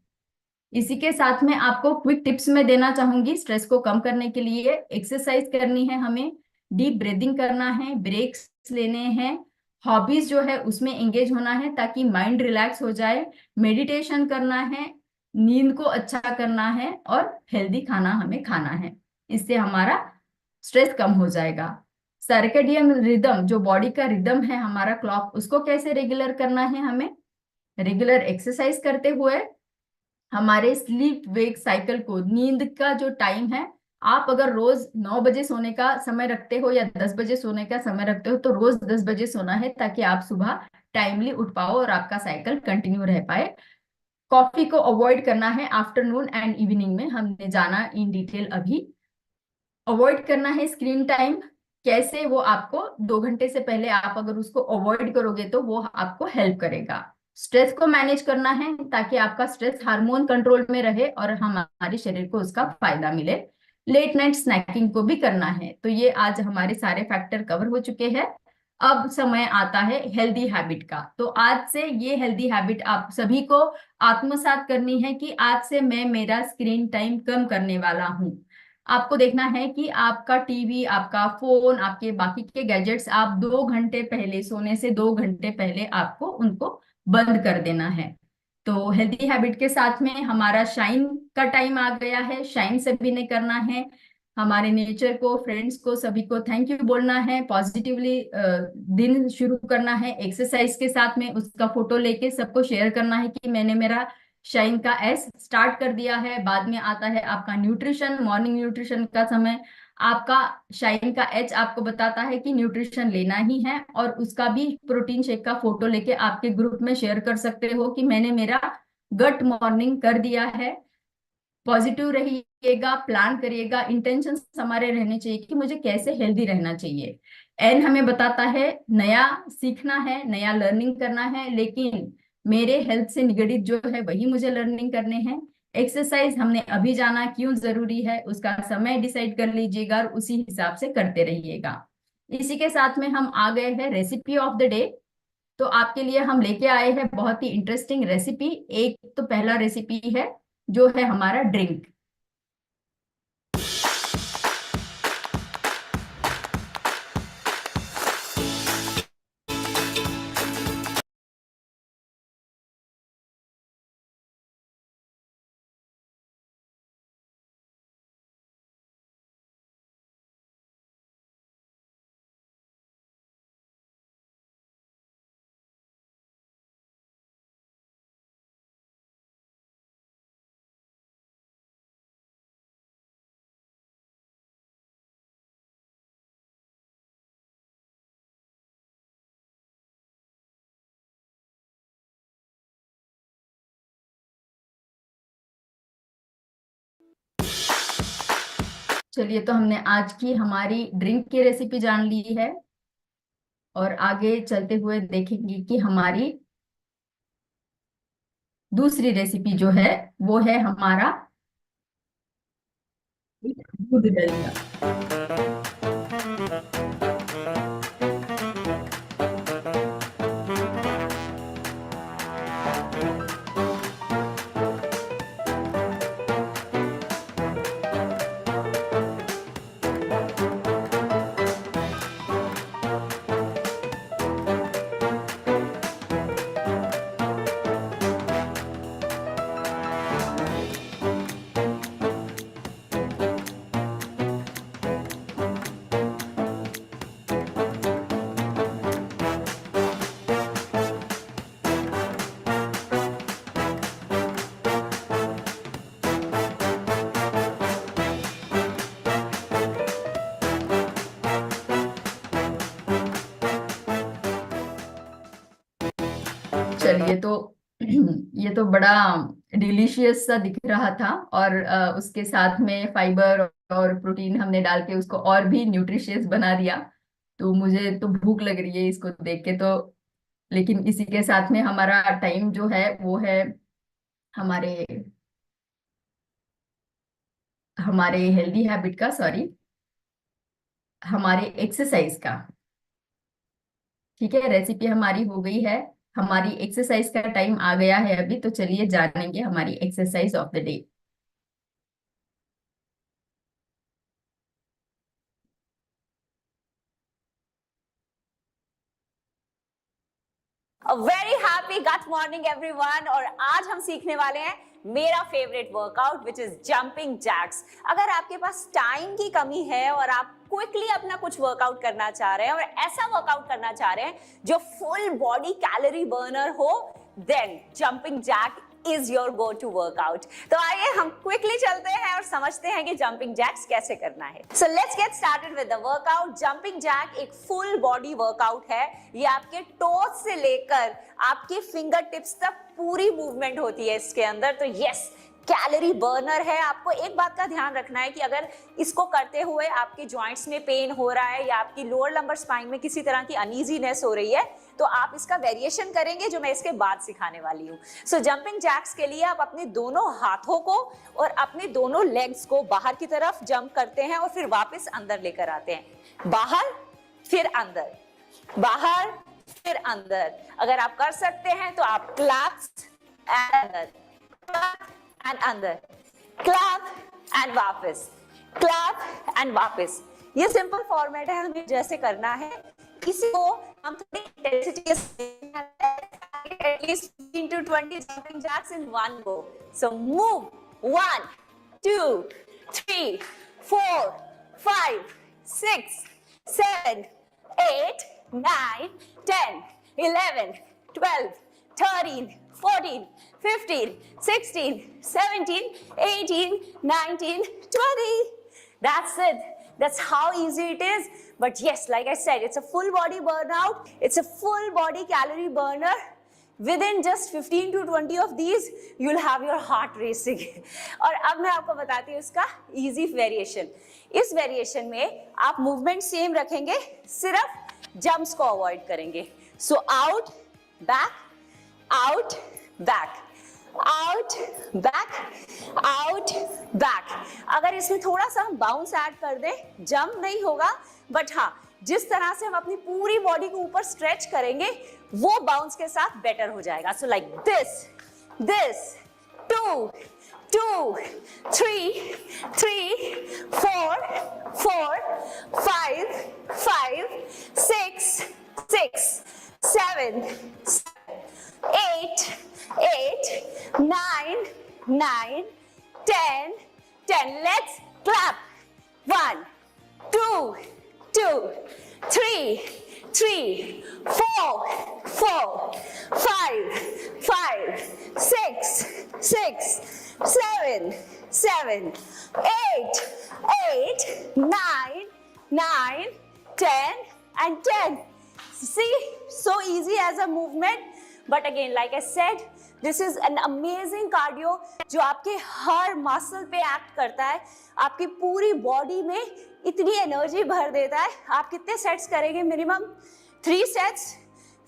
इसी के साथ में आपको क्विक टिप्स में देना चाहूंगी स्ट्रेस को कम करने के लिए। एक्सरसाइज करनी है हमें, डीप ब्रीदिंग करना है, ब्रेक्स लेने हैं, हॉबीज जो है उसमें एंगेज होना है ताकि माइंड रिलैक्स हो जाए, मेडिटेशन करना है, नींद को अच्छा करना है और हेल्दी खाना हमें खाना है। इससे हमारा स्ट्रेस कम हो जाएगा। सर्केडियन रिदम, जो बॉडी का रिदम है हमारा क्लॉक, उसको कैसे रेगुलर करना है हमें, रेगुलर एक्सरसाइज करते हुए हमारे स्लीप वेक साइकिल को, नींद का जो टाइम है, आप अगर रोज 9 बजे सोने का समय रखते हो या 10 बजे सोने का समय रखते हो तो रोज 10 बजे सोना है ताकि आप सुबह टाइमली उठ पाओ और आपका साइकिल कंटिन्यू रह पाए। कॉफी को अवॉइड करना है आफ्टरनून एंड इवनिंग में, हमने जाना इन डिटेल अभी। अवॉइड करना है स्क्रीन टाइम, कैसे वो आपको 2 घंटे से पहले आप अगर उसको अवॉइड करोगे तो वो आपको हेल्प करेगा। स्ट्रेस को मैनेज करना है ताकि आपका स्ट्रेस हार्मोन कंट्रोल में रहे और हमारे शरीर को उसका फायदा मिले। लेट नाइट स्नैकिंग को भी करना है। तो ये आज हमारे सारे फैक्टर कवर हो चुके हैं। अब समय आता है हेल्दी हैबिट का। तो आज से ये हेल्दी हैबिट आप सभी को आत्मसात करनी है कि आज से मैं मेरा स्क्रीन टाइम कम करने वाला हूँ। आपको देखना है कि आपका टीवी, आपका फोन, आपके बाकी के गैजेट्स आप 2 घंटे पहले, सोने से 2 घंटे पहले आपको उनको बंद कर देना है। तो हेल्दी हैबिट के साथ में हमारा शाइन का टाइम आ गया है, शाइन सभी ने करना है। हमारे नेचर को, फ्रेंड्स को, सभी को थैंक यू बोलना है, पॉजिटिवली दिन शुरू करना है। एक्सरसाइज के साथ में उसका फोटो लेके सबको शेयर करना है कि मैंने मेरा शाइन का एस स्टार्ट कर दिया है। बाद में आता है आपका न्यूट्रिशन, मॉर्निंग न्यूट्रिशन का समय। आपका शाइन का एच आपको बताता है कि न्यूट्रिशन लेना ही है, और उसका भी प्रोटीन शेक का फोटो लेके आपके ग्रुप में शेयर कर सकते हो कि मैंने मेरा गट मॉर्निंग कर दिया है। पॉजिटिव रहिएगा, प्लान करिएगा, इंटेंशंस हमारे रहने चाहिए कि मुझे कैसे हेल्दी रहना चाहिए। एन हमें बताता है नया सीखना है, नया लर्निंग करना है, लेकिन मेरे हेल्थ से निगड़ित जो है वही मुझे लर्निंग करने हैं। एक्सरसाइज हमने अभी जाना क्यों जरूरी है, उसका समय डिसाइड कर लीजिएगा और उसी हिसाब से करते रहिएगा। इसी के साथ में हम आ गए हैं रेसिपी ऑफ द डे। तो आपके लिए हम लेके आए हैं बहुत ही इंटरेस्टिंग रेसिपी। एक तो पहला रेसिपी है जो है हमारा ड्रिंक। चलिए, तो हमने आज की हमारी ड्रिंक की रेसिपी जान ली है और आगे चलते हुए देखेंगे कि हमारी दूसरी रेसिपी जो है वो है हमारा दूध दलिया। चलिए, तो ये तो बड़ा डिलीशियस सा दिख रहा था और उसके साथ में फाइबर और प्रोटीन हमने डाल के उसको और भी न्यूट्रिशियस बना दिया। तो मुझे तो भूख लग रही है इसको देख के तो। लेकिन इसी के साथ में हमारा टाइम जो है वो है हमारे हमारे हेल्दी हैबिट का, सॉरी, हमारे एक्सरसाइज का। ठीक है, रेसिपी हमारी हो गई है, हमारी एक्सरसाइज का टाइम आ गया है अभी। तो चलिए जानेंगे हमारी exercise of the day. Very happy good morning everyone. और आज हम सीखने वाले हैं मेरा favourite workout which is jumping jacks. अगर आपके पास टाइम की कमी है और आप क्विकली अपना कुछ वर्कआउट करना चाह रहे हैं और ऐसा वर्कआउट करना चाह रहे हैं जो फुल बॉडी कैलोरी बर्नर हो, then jumping jack is your go to workout. तो आइए हम क्विकली चलते हैं और समझते हैं कि जंपिंग जैक्स कैसे करना है। So let's get started with the workout. Jumping jack एक फुल बॉडी वर्कआउट है। ये आपके टोज से लेकर आपके फिंगर टिप्स तक पूरी मूवमेंट होती है इसके अंदर। तो यस, कैलोरी बर्नर है। आपको एक बात का ध्यान रखना है कि अगर इसको करते हुए आपके जॉइंट्स में पेन हो रहा है या आपकी लोअर लंबर स्पाइन में किसी तरह की अनईजीनेस हो रही है, तो आप इसका वेरिएशन करेंगे जो मैं इसके बाद सिखाने वाली हूँ। सो जंपिंग जैक्स के लिए आप अपने दोनों हाथों को और अपने दोनों लेग्स को बाहर की तरफ जंप करते हैं और फिर वापस अंदर लेकर आते हैं। बाहर फिर अंदर, बाहर फिर अंदर। अगर आप कर सकते हैं तो आप क्लैप्स एंड अंदर, क्लैप एंड अंदर, क्लैप एंड वापस, क्लैप एंड वापस। ये सिंपल फॉर्मेट है, हमें जैसे करना है। इसी को हम थोड़ी intensity at least 15 to 20 jumping jacks in one go. So move 1 2 3 4 5 6 7 8 9 10 11 12 13 14 15 16 17 18 19 20. That's it. That's how easy it is. But yes, like I said, it's a full body burnout. It's a full body calorie burner. Within just 15 to 20 of these, you'll have your heart racing. और अब मैं आपको बताती हूँ इसका easy variation. इस variation में आप movement same रखेंगे, सिर्फ jumps को avoid करेंगे. So out, back, out, back. Out back, out back. अगर इसमें थोड़ा सा हम बाउंस ऐड कर दें, जंप नहीं होगा, बट हाँ, जिस तरह से हम अपनी पूरी बॉडी को ऊपर स्ट्रेच करेंगे वो बाउंस के साथ बेटर हो जाएगा। So like this, this, 2 2 3 3 4 4 5 5 6 6 7 8 8 9 9 10 10. Let's clap. 1 2 2 3 3 4 4 5 5 6 6 7 7 8 8 9 9 10 and 10. See, so easy as a movement. But again, like I said, this is an amazing cardio जो आपके हर मसल पे एक्ट करता है, आपकी पूरी बॉडी में इतनी एनर्जी भर देता है। आप कितने सेट्स करेंगे? मिनिमम 3 सेट्स,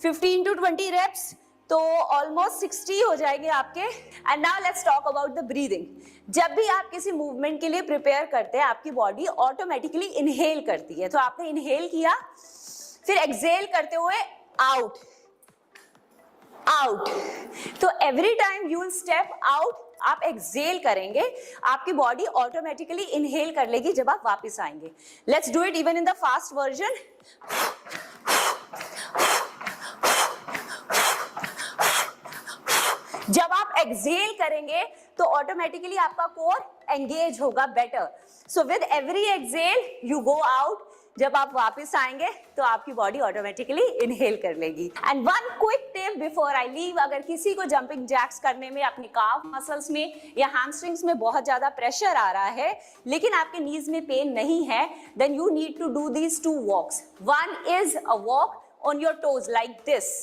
15 to 20 reps, तो ऑलमोस्ट 60 हो जाएंगे आपके। And now let's talk about the breathing. जब भी आप किसी मूवमेंट के लिए प्रिपेयर करते हैं, आपकी बॉडी ऑटोमेटिकली इनहेल करती है। तो आपने इनहेल किया, फिर एक्सहेल करते हुए आउट आउट। तो every time you will step out, आप एक्सहेल करेंगे, आपकी बॉडी ऑटोमेटिकली इनहेल कर लेगी जब आप वापस आएंगे। Let's do it even in the fast version. जब आप एक्सहेल करेंगे तो ऑटोमेटिकली आपका कोर एंगेज होगा better. So with every exhale you go out, जब आप वापस आएंगे तो आपकी बॉडी ऑटोमेटिकली इनहेल कर लेगी। And one quick tip before I leave, अगर किसी को जंपिंग जैक्स करने में अपनी काफ मसल्स में या हैमस्ट्रिंग्स में बहुत ज्यादा प्रेशर आ रहा है लेकिन आपके नीज में पेन नहीं है, then you need to do these 2 walks. One is a walk on your toes like this,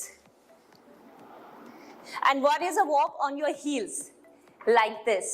and what is a walk on your heels like this.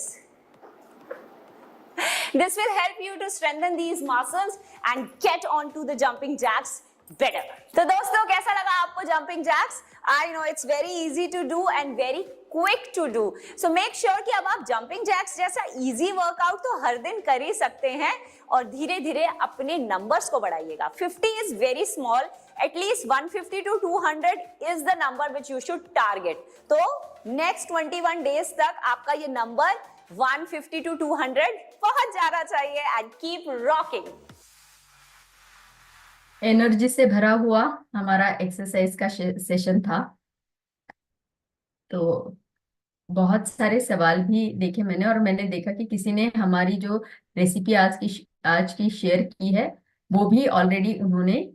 This will help you to strengthen these muscles and get on to the jumping jacks better. तो दोस्तों, कैसा लगा आपको jumping jacks? I know it's very easy to do and very quick to do. So make sure कि अब आप jumping jacks जैसा easy workout तो हर दिन कर ही सकते हैं और धीरे धीरे अपने numbers को बढ़ाइएगा। 50 is very small, at least 150 to 200 is the number which you should target. तो next 21 days तक आपका ये number 150 to 200 पहुंच जाना चाहिए and keep rocking. एनर्जी से भरा हुआ हमारा एक्सरसाइज का सेशन था। तो बहुत सारे सवाल भी देखे मैंने, और मैंने देखा कि किसी ने हमारी जो रेसिपी आज की शेयर की है वो भी ऑलरेडी उन्होंने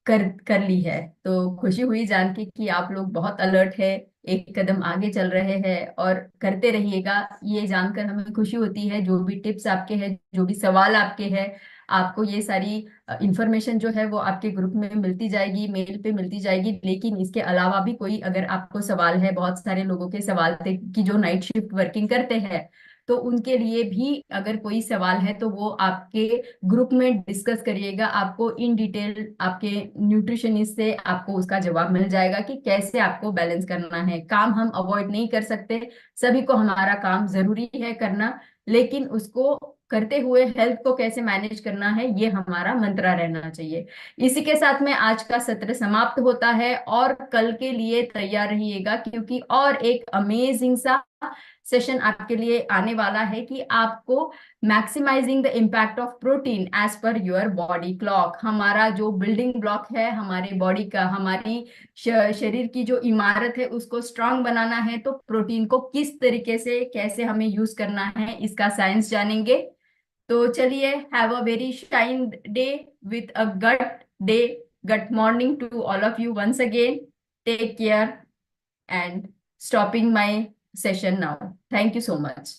कर ली है। तो खुशी हुई जान के कि आप लोग बहुत अलर्ट है, एक कदम आगे चल रहे हैं और करते रहिएगा। ये जानकर हमें खुशी होती है। जो भी टिप्स आपके हैं, जो भी सवाल आपके हैं, आपको ये सारी इंफॉर्मेशन जो है वो आपके ग्रुप में मिलती जाएगी, मेल पे मिलती जाएगी। लेकिन इसके अलावा भी कोई अगर आपको सवाल है, बहुत सारे लोगों के सवाल थे कि जो नाइट शिफ्ट वर्किंग करते हैं, तो उनके लिए भी अगर कोई सवाल है तो वो आपके ग्रुप में डिस्कस करिएगा। आपको इन डिटेल आपके न्यूट्रिशनिस्ट से आपको उसका जवाब मिल जाएगा कि कैसे आपको बैलेंस करना है। काम हम अवॉइड नहीं कर सकते, सभी को हमारा काम जरूरी है करना, लेकिन उसको करते हुए हेल्थ को कैसे मैनेज करना है ये हमारा मंत्र रहना चाहिए। इसी के साथ में आज का सत्र समाप्त होता है और कल के लिए तैयार रहिएगा, क्योंकि और एक अमेजिंग सा सेशन आपके लिए आने वाला है कि आपको maximising the impact of protein as per your body clock. हमारा जो बिल्डिंग ब्लॉक है हमारे बॉडी का, हमारी शरीर की जो इमारत है उसको स्ट्रांग बनाना है, तो प्रोटीन को किस तरीके से कैसे हमें यूज करना है इसका साइंस जानेंगे। तो चलिए, have a very shine day with a gut morning to all of you once again. Take care and stopping my session now. Thank you so much.